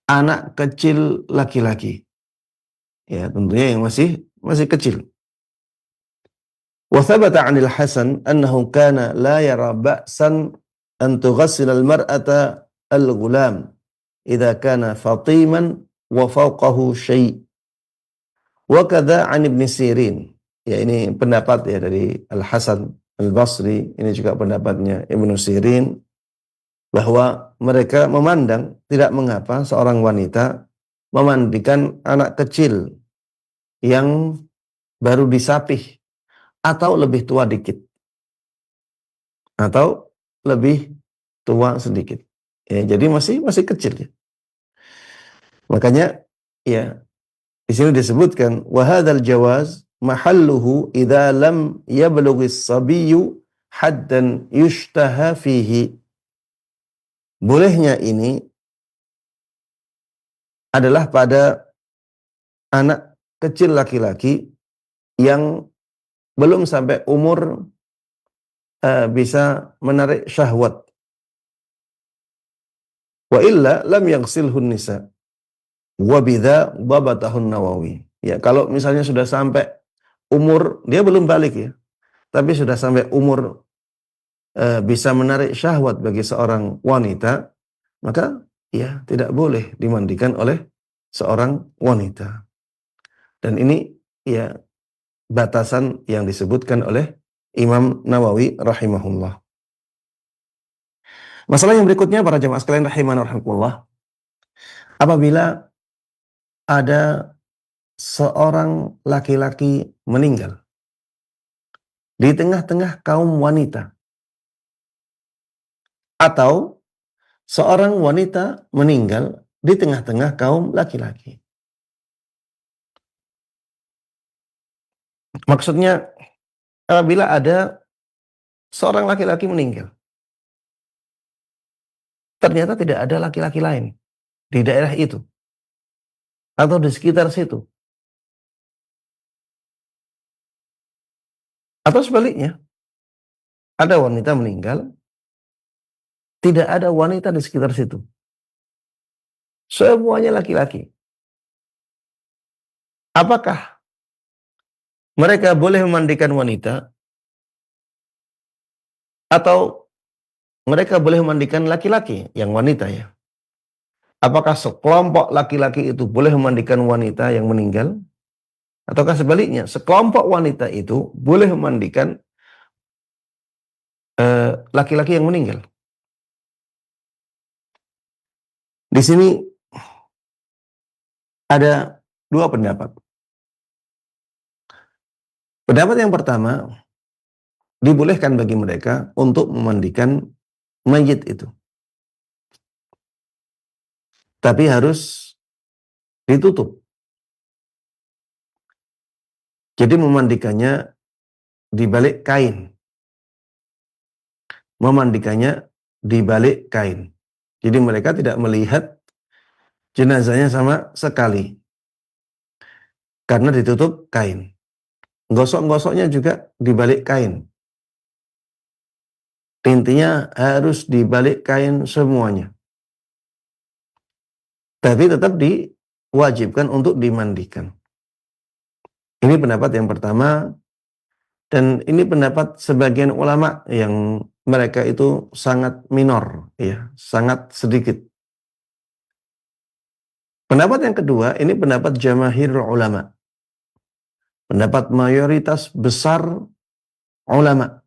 anak kecil laki-laki. Ya, tentunya yang masih kecil. Wa thabata 'anil Hasan annahu kana la yara ba'san an tughassila al-mar'ata al-ghulam idza kana fatiman wa fawqahu syai'. Wa kadza 'an Ibn Sirin. Ya, ini pendapat ya dari Al-Hasan Al-Basri, ini juga pendapatnya Ibnu Sirin, bahwa mereka memandang tidak mengapa seorang wanita memandikan anak kecil yang baru disapih atau lebih tua dikit atau lebih tua sedikit. Ya, jadi masih kecil ya. Makanya ya di sini disebutkan wa hadzal jawaz mahalluhu idza lam yablughis sabiyyu haddan yushtaha fihi. Bolehnya ini adalah pada anak kecil laki-laki yang belum sampai umur bisa menarik syahwat. Wa illa lam yaghsilhun nisa. Wa bidza babatahun Nawawi. Ya, kalau misalnya sudah sampai umur, dia belum balik ya, tapi sudah sampai umur bisa menarik syahwat bagi seorang wanita, maka ya tidak boleh dimandikan oleh seorang wanita. Dan ini ya batasan yang disebutkan oleh Imam Nawawi rahimahullah. Masalah yang berikutnya para jemaah sekalian rahimana rahimakumullah, apabila ada seorang laki-laki meninggal di tengah-tengah kaum wanita, atau seorang wanita meninggal di tengah-tengah kaum laki-laki. Maksudnya, apabila ada seorang laki-laki meninggal, ternyata tidak ada laki-laki lain di daerah itu atau di sekitar situ. Atau sebaliknya, ada wanita meninggal, tidak ada wanita di sekitar situ. Semuanya laki-laki. Apakah mereka boleh memandikan wanita atau mereka boleh memandikan laki-laki yang wanita ya? Apakah sekelompok laki-laki itu boleh memandikan wanita yang meninggal? Ataukah sebaliknya, sekelompok wanita itu boleh memandikan laki-laki yang meninggal? Di sini ada dua pendapat. Pendapat yang pertama, dibolehkan bagi mereka untuk memandikan mayit itu. Tapi harus ditutup. Jadi memandikannya di balik kain. Memandikannya di balik kain. Jadi mereka tidak melihat jenazahnya sama sekali. Karena ditutup kain. Gosok-gosoknya juga di balik kain. Intinya harus di balik kain semuanya. Tapi tetap diwajibkan untuk dimandikan. Ini pendapat yang pertama, dan ini pendapat sebagian ulama yang mereka itu sangat minor, ya, sangat sedikit. Pendapat yang kedua, ini pendapat jamaahirul ulama. Pendapat mayoritas besar ulama.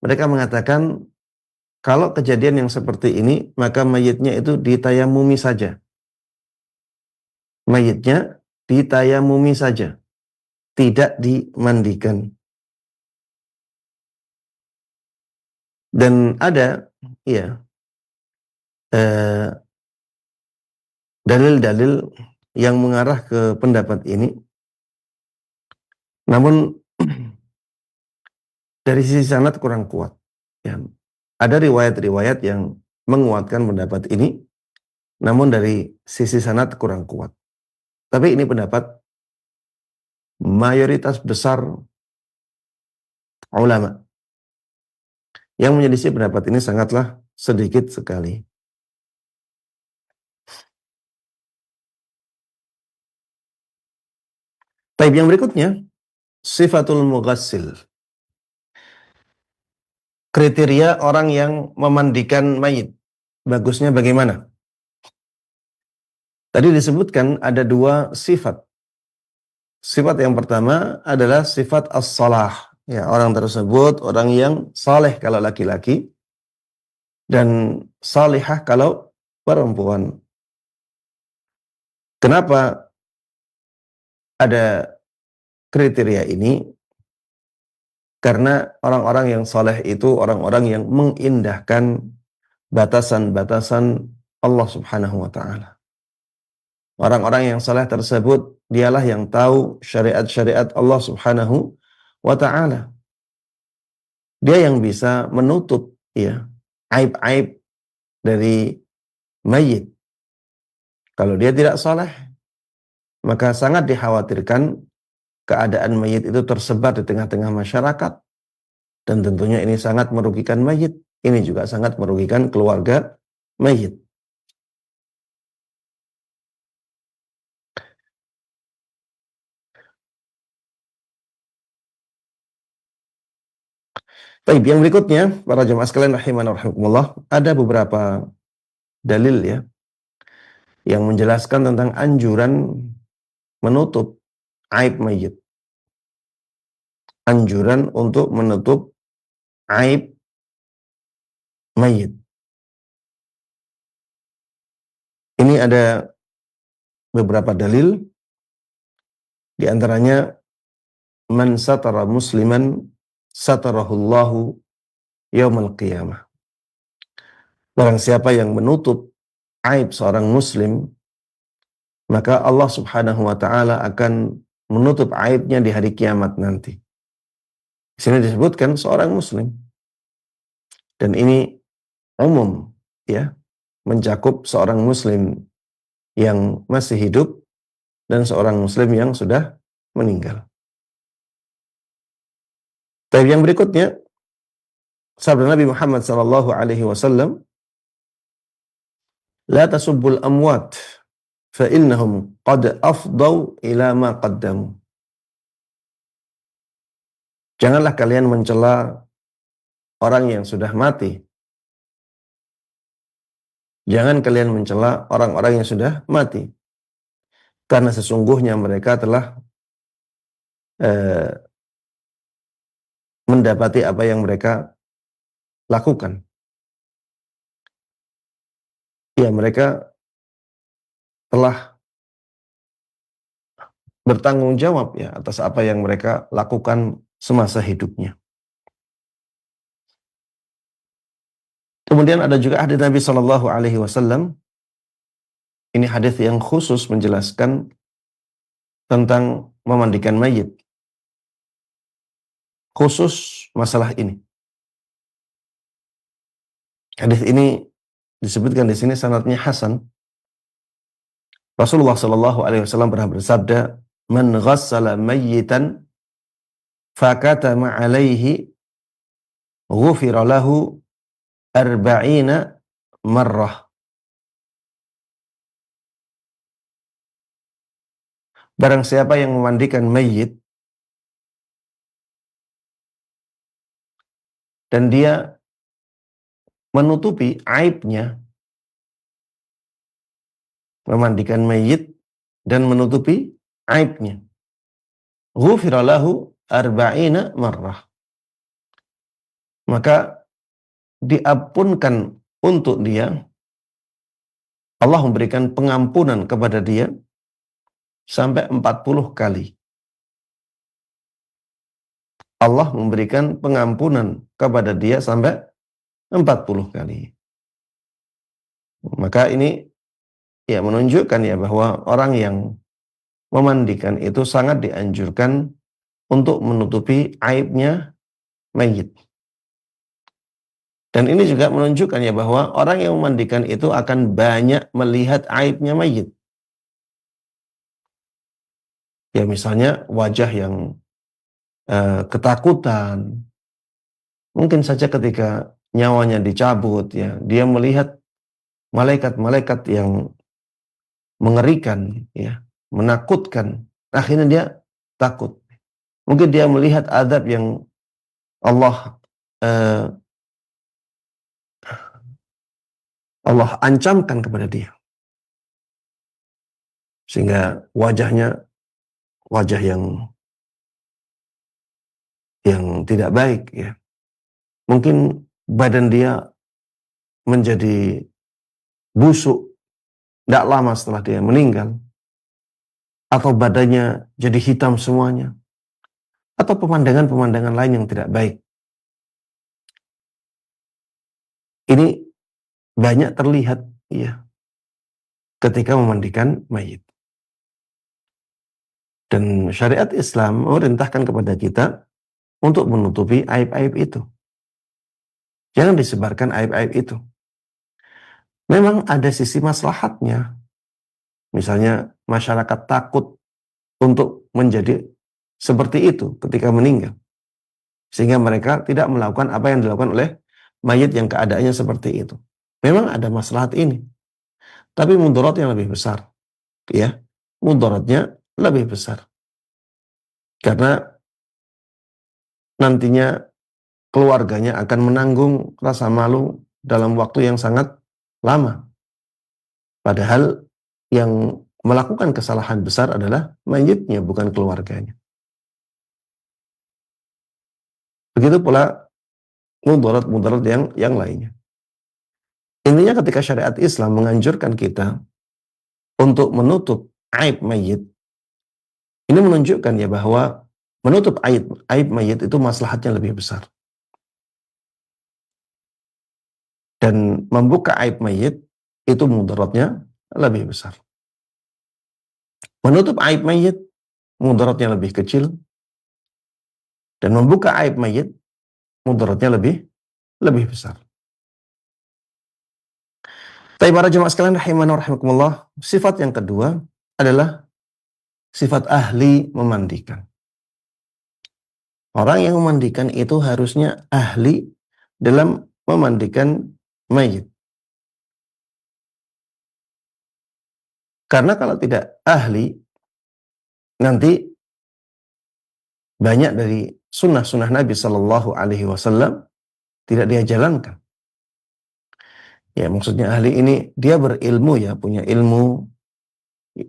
Mereka mengatakan kalau kejadian yang seperti ini, maka mayitnya itu ditayamumi saja. Mayitnya ditayamumi saja, tidak dimandikan. Dan ada ya dalil-dalil yang mengarah ke pendapat ini. Namun dari sisi sanad kurang kuat. Ya. Ada riwayat-riwayat yang menguatkan pendapat ini, namun dari sisi sanad kurang kuat. Tapi ini pendapat mayoritas besar ulama. Yang menyelisih pendapat ini sangatlah sedikit sekali. Taib yang berikutnya, sifatul mughassil. kriteria orang yang memandikan mayit. Bagusnya bagaimana? Tadi disebutkan ada 2 sifat. Sifat yang pertama adalah sifat as-salah. Ya, orang tersebut orang yang saleh kalau laki-laki dan salihah kalau perempuan. Kenapa ada kriteria ini? Karena orang-orang yang saleh itu orang-orang yang mengindahkan batasan-batasan Allah Subhanahu wa taala. Orang-orang yang saleh tersebut dialah yang tahu syariat-syariat Allah Subhanahu wa taala. Dia yang bisa menutup ya aib-aib dari mayit. Kalau dia tidak saleh, maka sangat dikhawatirkan keadaan mayit itu tersebar di tengah-tengah masyarakat, dan tentunya ini sangat merugikan mayit. Ini juga sangat merugikan keluarga mayit. Baik, yang berikutnya, para jemaah sekalian rahimana rahimakumullah, ada beberapa dalil ya yang menjelaskan tentang anjuran menutup aib mayit. Anjuran untuk menutup aib mayit. Ini ada beberapa dalil, di antaranya man satara musliman satarahullahu yaumal qiyamah. Barang siapa yang menutup aib seorang muslim, maka Allah Subhanahu wa taala akan menutup aibnya di hari kiamat nanti. Di sini disebutkan seorang muslim. Dan ini umum ya, mencakup seorang muslim yang masih hidup dan seorang muslim yang sudah meninggal. Tapi yang berikutnya, sabda Nabi Muhammad sallallahu alaihi wasallam, la tasubbul amwat fa innahum qad afdau ila ma qaddamu. Janganlah kalian mencela orang yang sudah mati. Jangan kalian mencela orang-orang yang sudah mati, karena sesungguhnya mereka telah mendapati apa yang mereka lakukan. Ya, mereka telah bertanggung jawab ya atas apa yang mereka lakukan semasa hidupnya. Kemudian ada juga hadis Nabi Shallallahu Alaihi Wasallam. Ini hadis yang khusus menjelaskan tentang memandikan mayit. Khusus masalah ini. Hadis ini disebutkan di sini sanadnya hasan. Rasulullah Shallallahu Alaihi Wasallam pernah bersabda, "Man ghassala mayyitan fakatama alaihi ghufira lahu 40 marrah." Barang siapa yang memandikan mayit dan dia menutupi aibnya, memandikan mayit dan menutupi aibnya, ghufira lahu 40 marrah, maka diampunkan untuk dia, Allah memberikan pengampunan kepada dia sampai 40 kali. Allah memberikan pengampunan kepada dia sampai 40 kali. Maka ini ya menunjukkan ya bahwa orang yang memandikan itu sangat dianjurkan untuk menutupi aibnya mayit. Dan ini juga menunjukkan ya bahwa orang yang memandikan itu akan banyak melihat aibnya mayit. Ya misalnya wajah yang ketakutan. Mungkin saja ketika nyawanya dicabut ya, dia melihat malaikat-malaikat yang mengerikan ya, menakutkan. Akhirnya dia takut. Mungkin dia melihat azab yang Allah Allah ancamkan kepada dia. Sehingga wajahnya wajah yang tidak baik ya. Mungkin badan dia menjadi busuk tidak lama setelah dia meninggal, atau badannya jadi hitam semuanya, atau pemandangan-pemandangan lain yang tidak baik. Ini banyak terlihat ya ketika memandikan mayit. Dan syariat Islam memerintahkan kepada kita untuk menutupi aib-aib itu. Jangan disebarkan aib-aib itu. Memang ada sisi maslahatnya. Misalnya masyarakat takut untuk menjadi seperti itu ketika meninggal. Sehingga mereka tidak melakukan apa yang dilakukan oleh mayit yang keadaannya seperti itu. Memang ada maslahat ini. Tapi mudarat yang lebih besar. Ya, mudaratnya lebih besar. Karena nantinya keluarganya akan menanggung rasa malu dalam waktu yang sangat lama. Padahal yang melakukan kesalahan besar adalah mayitnya, bukan keluarganya. Begitu pula mudarat-mudarat yang lainnya. Intinya ketika syariat Islam menganjurkan kita untuk menutup aib mayit, ini menunjukkan ya bahwa menutup aib mayit itu maslahatnya lebih besar. Dan membuka aib mayit itu mudaratnya lebih besar. Menutup aib mayit mudaratnya lebih kecil, dan membuka aib mayit mudaratnya lebih besar. Tapi para jemaah sekalian rahimana rahimakumullah, sifat yang kedua adalah sifat ahli memandikan. Orang yang memandikan itu harusnya ahli dalam memandikan mayit. Karena kalau tidak ahli, nanti banyak dari sunnah-sunnah Nabi Sallallahu Alaihi Wasallam tidak dia jalankan. Ya, maksudnya ahli ini dia berilmu ya, punya ilmu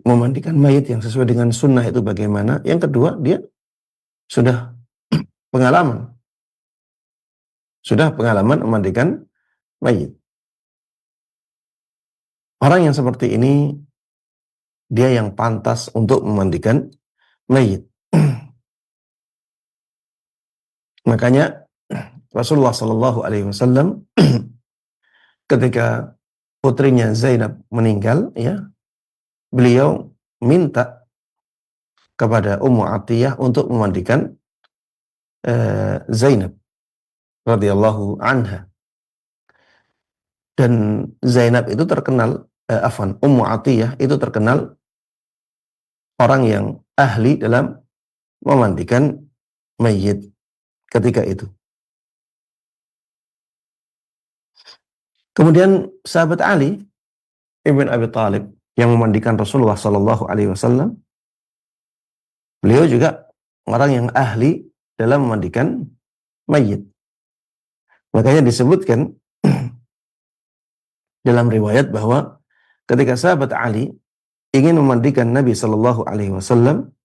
memandikan mayit yang sesuai dengan sunnah itu bagaimana. Yang kedua, dia sudah pengalaman. Sudah pengalaman memandikan mayit. Orang yang seperti ini, dia yang pantas untuk memandikan mayit. Makanya Rasulullah Sallallahu Alaihi Wasallam ketika putrinya Zainab meninggal, ya, beliau minta kepada Ummu Atiyah untuk memandikan Zainab radhiyallahu anha. Dan Zainab itu terkenal, Ummu Atiyah itu terkenal orang yang ahli dalam memandikan mayit ketika itu. Kemudian sahabat Ali ibn Abi Thalib yang memandikan Rasulullah Sallallahu Alaihi Wasallam, beliau juga orang yang ahli dalam memandikan mayit. Makanya disebutkan dalam riwayat bahwa ketika sahabat Ali ingin memandikan Nabi Sallallahu Alaihi Wasallam,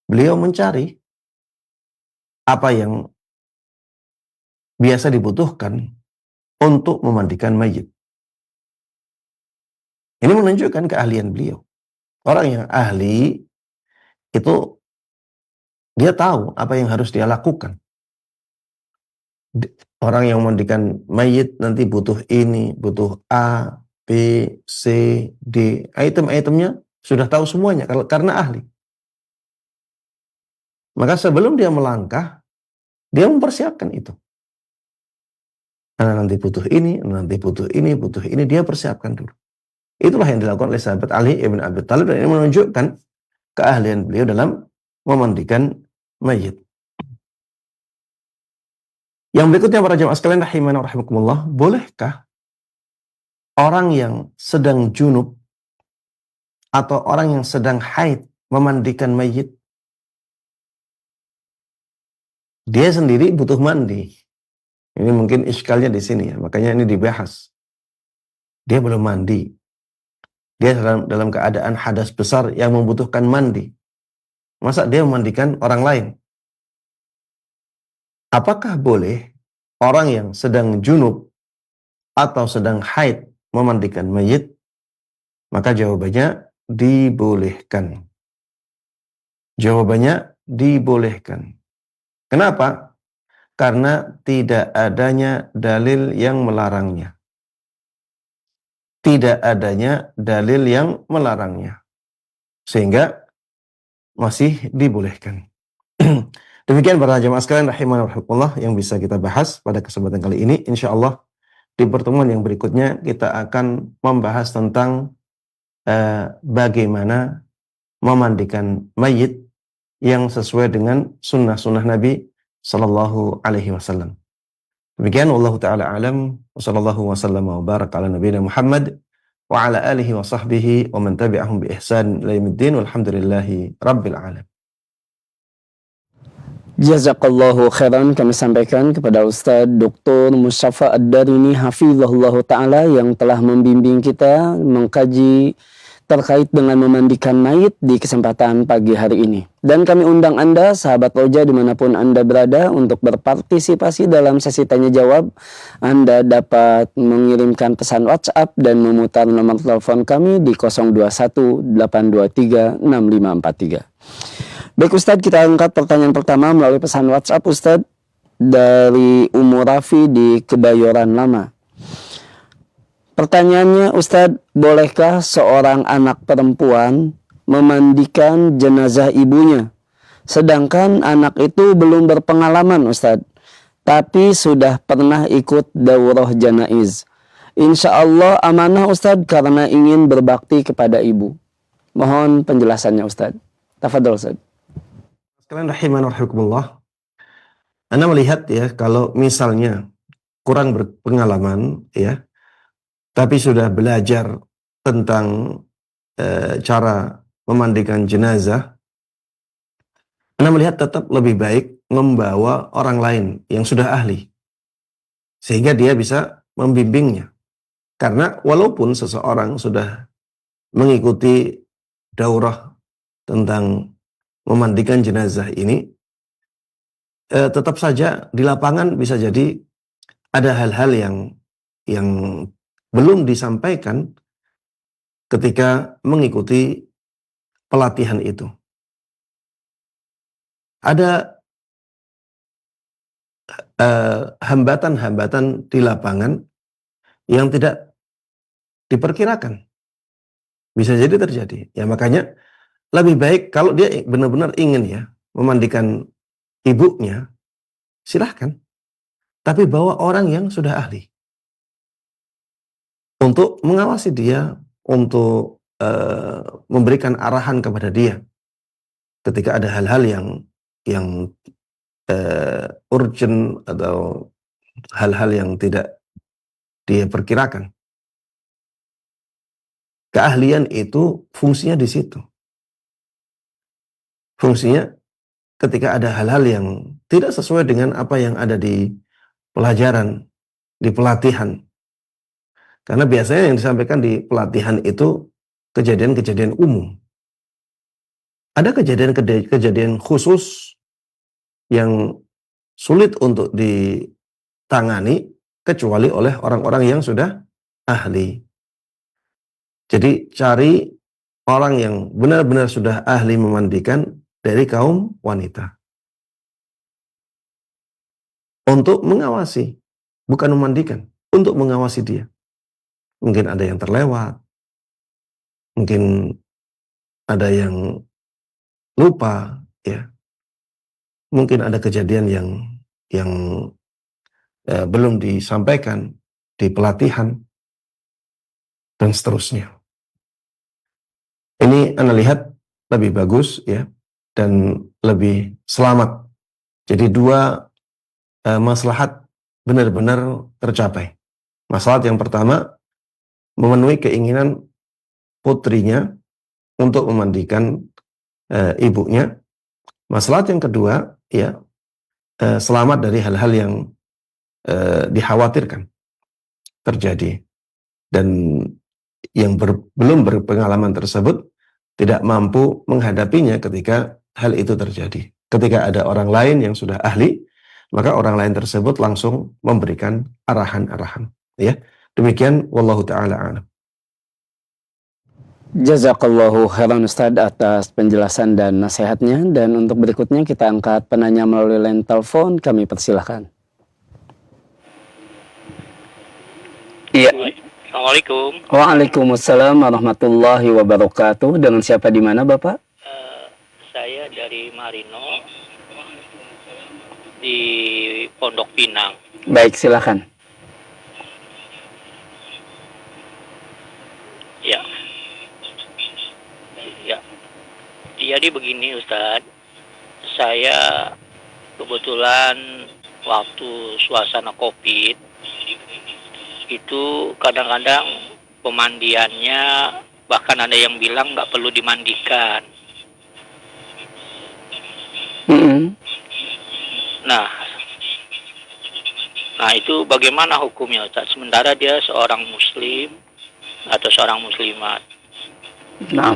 beliau mencari apa yang biasa dibutuhkan untuk memandikan mayit. Ini menunjukkan keahlian beliau. Orang yang ahli itu dia tahu apa yang harus dia lakukan. Orang yang memandikan mayit nanti butuh ini, butuh A, B, C, D. Item-itemnya sudah tahu semuanya karena ahli. Maka sebelum dia melangkah, dia mempersiapkan itu. Nanti butuh ini, dia persiapkan dulu. Itulah yang dilakukan oleh sahabat Ali ibn Abi Thalib, dan ini menunjukkan keahlian beliau dalam memandikan mayit. Yang berikutnya para jemaah sekalian rahimana rahimakumullah, bolehkah orang yang sedang junub atau orang yang sedang haid memandikan mayit? Dia sendiri butuh mandi. Ini mungkin iskalnya di sini ya, makanya ini dibahas. dia belum mandi. Dia dalam keadaan hadas besar yang membutuhkan mandi. Masa dia memandikan orang lain? Apakah boleh orang yang sedang junub atau sedang haid memandikan mayit? Maka jawabannya dibolehkan. Jawabannya dibolehkan. Kenapa? Karena tidak adanya dalil yang melarangnya. Tidak adanya dalil yang melarangnya. Sehingga masih dibolehkan. Demikian para jamaah sekalian rahimanallah yang bisa kita bahas pada kesempatan kali ini. InsyaAllah di pertemuan yang berikutnya kita akan membahas tentang bagaimana memandikan mayit yang sesuai dengan sunnah-sunnah Nabi Sallallahu Alaihi Wasallam. Demikian, wallahu ta'ala alam, wa sallallahu wa sallam wa barak ala nabiyina Muhammad wa ala alihi wa sahbihi wa man tabi'ahum bi ihsan ila yaumiddin walhamdulillahi rabbil alamin. Jazakallahu khairan, kami sampaikan kepada Ustadz Dr. Mustafa Ad-Darini hafizahullah ta'ala yang telah membimbing kita mengkaji terkait dengan memandikan mayit di kesempatan pagi hari ini. Dan kami undang Anda, sahabat Roja dimanapun Anda berada, untuk berpartisipasi dalam sesi tanya jawab. Anda dapat mengirimkan pesan WhatsApp dan memutar nomor telepon kami di 021-823-6543. Baik Ustadz, kita angkat pertanyaan pertama melalui pesan WhatsApp Ustadz dari Umur Rafi di Kebayoran Lama. Pertanyaannya, Ustadz, bolehkah seorang anak perempuan memandikan jenazah ibunya? Sedangkan anak itu belum berpengalaman, Ustadz, tapi sudah pernah ikut daurah janaiz. Insya Allah amanah, Ustadz, karena ingin berbakti kepada ibu. Mohon penjelasannya, Ustadz. Tafadhol, Ustadz. Sekalian rahimanallah, Anda melihat ya, kalau misalnya kurang berpengalaman ya, tapi sudah belajar tentang cara memandikan jenazah, Anda melihat tetap lebih baik membawa orang lain yang sudah ahli, sehingga dia bisa membimbingnya. Karena walaupun seseorang sudah mengikuti daurah tentang memandikan jenazah ini, tetap saja di lapangan bisa jadi ada hal-hal yang belum disampaikan ketika mengikuti pelatihan itu. Ada hambatan-hambatan di lapangan yang tidak diperkirakan. Bisa jadi terjadi. Ya makanya lebih baik kalau dia benar-benar ingin ya memandikan ibunya, silahkan. Tapi bawa orang yang sudah ahli untuk mengawasi dia, untuk memberikan arahan kepada dia ketika ada hal-hal yang urgent atau hal-hal yang tidak dia perkirakan. Keahlian itu fungsinya di situ. Fungsinya ketika ada hal-hal yang tidak sesuai dengan apa yang ada di pelajaran, di pelatihan. Karena biasanya yang disampaikan di pelatihan itu kejadian-kejadian umum. Ada kejadian-kejadian khusus yang sulit untuk ditangani kecuali oleh orang-orang yang sudah ahli. Jadi cari orang yang benar-benar sudah ahli memandikan dari kaum wanita. Untuk mengawasi, bukan memandikan, untuk mengawasi dia. Mungkin ada yang terlewat, mungkin ada yang lupa, ya. Mungkin ada kejadian yang belum disampaikan di pelatihan dan seterusnya. Ini Anda lihat lebih bagus, ya, dan lebih selamat. Jadi dua maslahat benar-benar tercapai. Maslahat yang pertama, memenuhi keinginan putrinya untuk memandikan ibunya. Maslahat yang kedua, ya, selamat dari hal-hal yang dikhawatirkan terjadi. Dan yang belum berpengalaman tersebut tidak mampu menghadapinya ketika hal itu terjadi. Ketika ada orang lain yang sudah ahli, maka orang lain tersebut langsung memberikan arahan-arahan. Ya, demikian. Wallahu taala a'lam. Jazakallahu khairan Ustaz atas penjelasan dan nasihatnya. Dan untuk berikutnya kita angkat penanya melalui line telepon. Kami persilahkan. Iya. Assalamualaikum. Waalaikumsalam warahmatullahi wabarakatuh. Dengan siapa di mana Bapak? Saya dari Marino di Pondok Pinang. Baik, silakan. Ya. Ya. Jadi begini Ustadz, saya kebetulan waktu suasana COVID itu kadang-kadang pemandiannya bahkan ada yang bilang nggak perlu dimandikan. Nah itu bagaimana hukumnya Ustaz? Sementara dia seorang muslim atau seorang muslimat. Nah,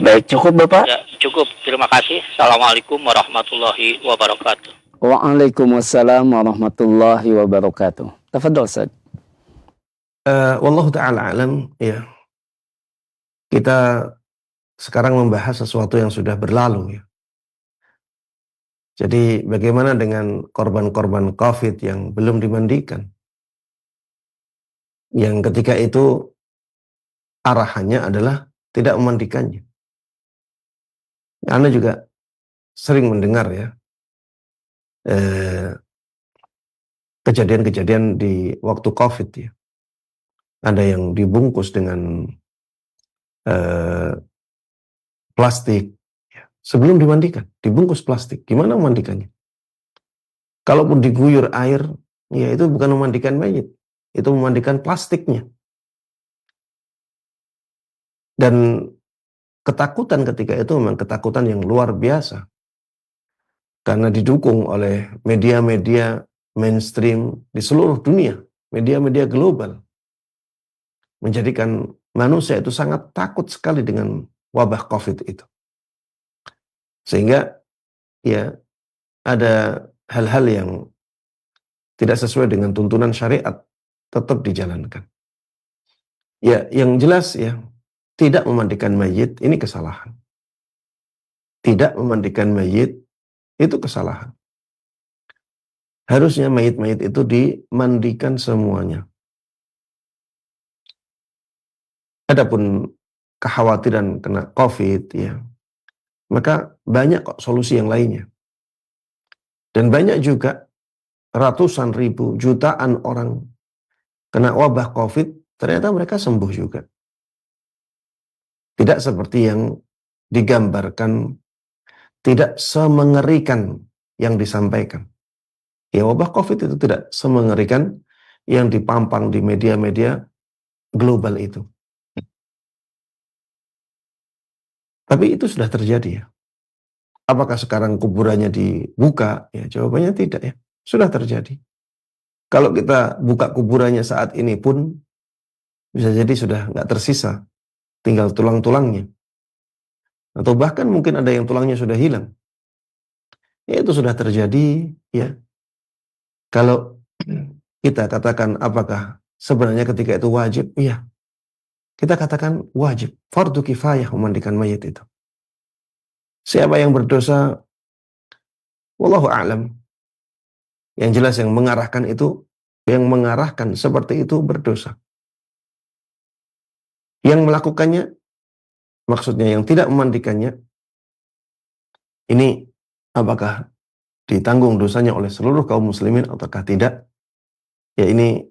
baik, cukup Bapak? Ya, cukup. Terima kasih. Assalamualaikum warahmatullahi wabarakatuh. Waalaikumsalam warahmatullahi wabarakatuh. Tafadhol Ustaz. Wallahu ta'ala alam. Ya. Kita sekarang membahas sesuatu yang sudah berlalu ya. Jadi bagaimana dengan korban-korban COVID yang belum dimandikan? Yang ketika itu arahannya adalah tidak memandikannya. Anda juga sering mendengar ya kejadian-kejadian di waktu COVID ya. Ada yang dibungkus dengan plastik ya. Sebelum dimandikan, dibungkus plastik. Gimana memandikannya? Kalaupun diguyur air, ya itu bukan memandikan mayit, itu memandikan plastiknya. Dan ketakutan ketika itu memang ketakutan yang luar biasa. Karena didukung oleh media-media mainstream di seluruh dunia, media-media global. Menjadikan manusia itu sangat takut sekali dengan wabah COVID itu. Sehingga ya ada hal-hal yang tidak sesuai dengan tuntunan syariat tetap dijalankan. Ya, yang jelas ya, tidak memandikan mayit ini kesalahan. Tidak memandikan mayit itu kesalahan. Harusnya mayit-mayit itu dimandikan semuanya. Adapun kekhawatiran kena COVID ya, maka banyak kok solusi yang lainnya. Dan banyak juga ratusan ribu, jutaan orang kena wabah COVID, ternyata mereka sembuh juga. Tidak seperti yang digambarkan, tidak semengerikan yang disampaikan. Ya, wabah COVID itu tidak semengerikan yang dipampang di media-media global itu. Tapi itu sudah terjadi ya. Apakah sekarang kuburannya dibuka? Ya, jawabannya tidak ya. Sudah terjadi. Kalau kita buka kuburannya saat ini pun bisa jadi sudah nggak tersisa, tinggal tulang-tulangnya. Atau bahkan mungkin ada yang tulangnya sudah hilang. Ya, itu sudah terjadi ya. Kalau kita katakan apakah sebenarnya ketika itu wajib? Iya. Kita katakan wajib, fardu kifayah memandikan mayit itu. Siapa yang berdosa, wallahu a'lam. Yang jelas yang mengarahkan itu, yang mengarahkan seperti itu berdosa. Yang melakukannya, maksudnya yang tidak memandikannya, ini apakah ditanggung dosanya oleh seluruh kaum muslimin ataukah tidak? Ya ini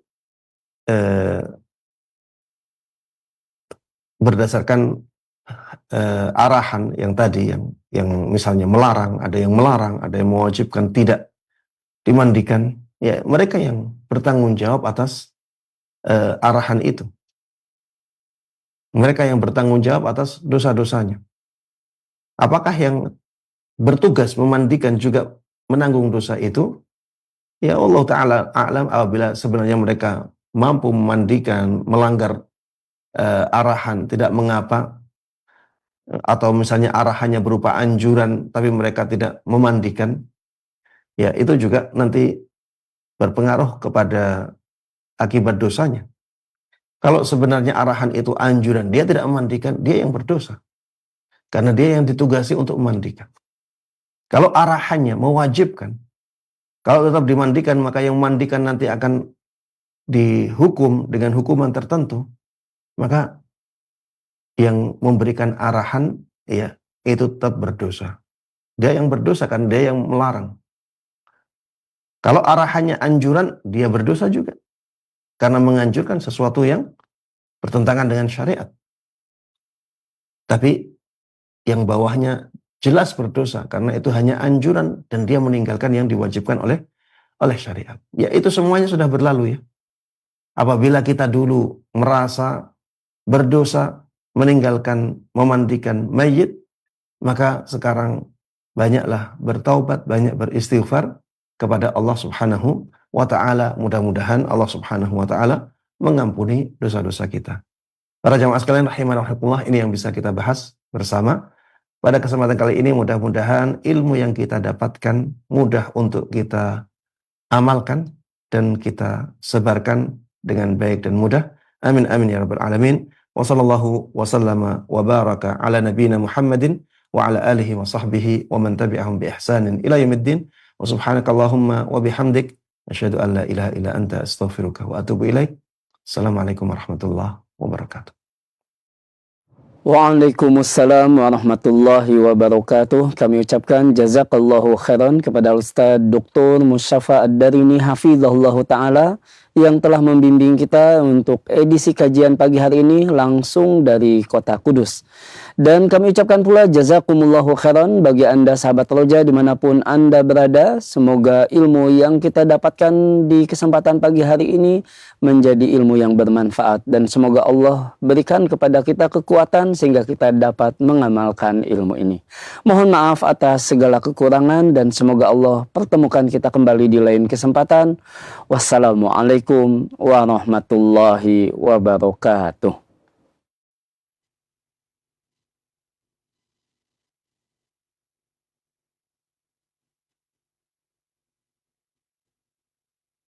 berdasarkan arahan yang tadi yang misalnya melarang, ada yang mewajibkan tidak dimandikan, ya mereka yang bertanggung jawab atas arahan itu. Mereka yang bertanggung jawab atas dosa-dosanya. Apakah yang bertugas memandikan juga menanggung dosa itu? Ya Allah Ta'ala a'lam, apabila sebenarnya mereka mampu memandikan, melanggar arahan, tidak mengapa, atau misalnya arahannya berupa anjuran, tapi mereka tidak memandikan, ya itu juga nanti berpengaruh kepada akibat dosanya. Kalau sebenarnya arahan itu anjuran, dia tidak memandikan, dia yang berdosa. Karena dia yang ditugasi untuk memandikan. Kalau arahannya mewajibkan, kalau tetap dimandikan, maka yang memandikan nanti akan dihukum dengan hukuman tertentu, maka yang memberikan arahan, ya itu tetap berdosa. Dia yang berdosa kan, dia yang melarang. Kalau arahannya anjuran, dia berdosa juga. Karena menganjurkan sesuatu yang bertentangan dengan syariat. Tapi yang bawahnya jelas berdosa, karena itu hanya anjuran dan dia meninggalkan yang diwajibkan oleh syariat. Ya itu semuanya sudah berlalu ya. Apabila kita dulu merasa berdosa, meninggalkan memandikan mayit, maka sekarang banyaklah bertaubat, banyak beristighfar kepada Allah Subhanahu wa ta'ala. Mudah-mudahan Allah Subhanahu wa ta'ala mengampuni dosa-dosa kita. Para jamaah sekalian rahimanallah, ini yang bisa kita bahas bersama. Pada kesempatan kali ini mudah-mudahan ilmu yang kita dapatkan mudah untuk kita amalkan dan kita sebarkan dengan baik dan mudah. Amin amin ya rabbal alamin. Wa sallallahu wa sallama wa baraka ala nabiyyina Muhammadin wa ala alihi wa sahbihi wa man tabi'ahum bi ihsanin ila yaumiddin. Wa subhanakallahumma wa bihamdik asyhadu an la ilaha illa anta astaghfiruka wa atubu ilaik. Assalamualaikum warahmatullahi wabarakatuh. Waalaikumsalam warahmatullahi wabarakatuh. Kami ucapkan jazakallahu khairan kepada Ustaz Dr. Musyafa Ad-Darini hafizahullahu ta'ala yang telah membimbing kita untuk edisi kajian pagi hari ini langsung dari kota Kudus. Dan kami ucapkan pula jazakumullahu khairan bagi Anda sahabat Roja dimanapun Anda berada. Semoga ilmu yang kita dapatkan di kesempatan pagi hari ini menjadi ilmu yang bermanfaat. Dan semoga Allah berikan kepada kita kekuatan sehingga kita dapat mengamalkan ilmu ini. Mohon maaf atas segala kekurangan dan semoga Allah pertemukan kita kembali di lain kesempatan. Wassalamualaikum warahmatullahi wabarakatuh.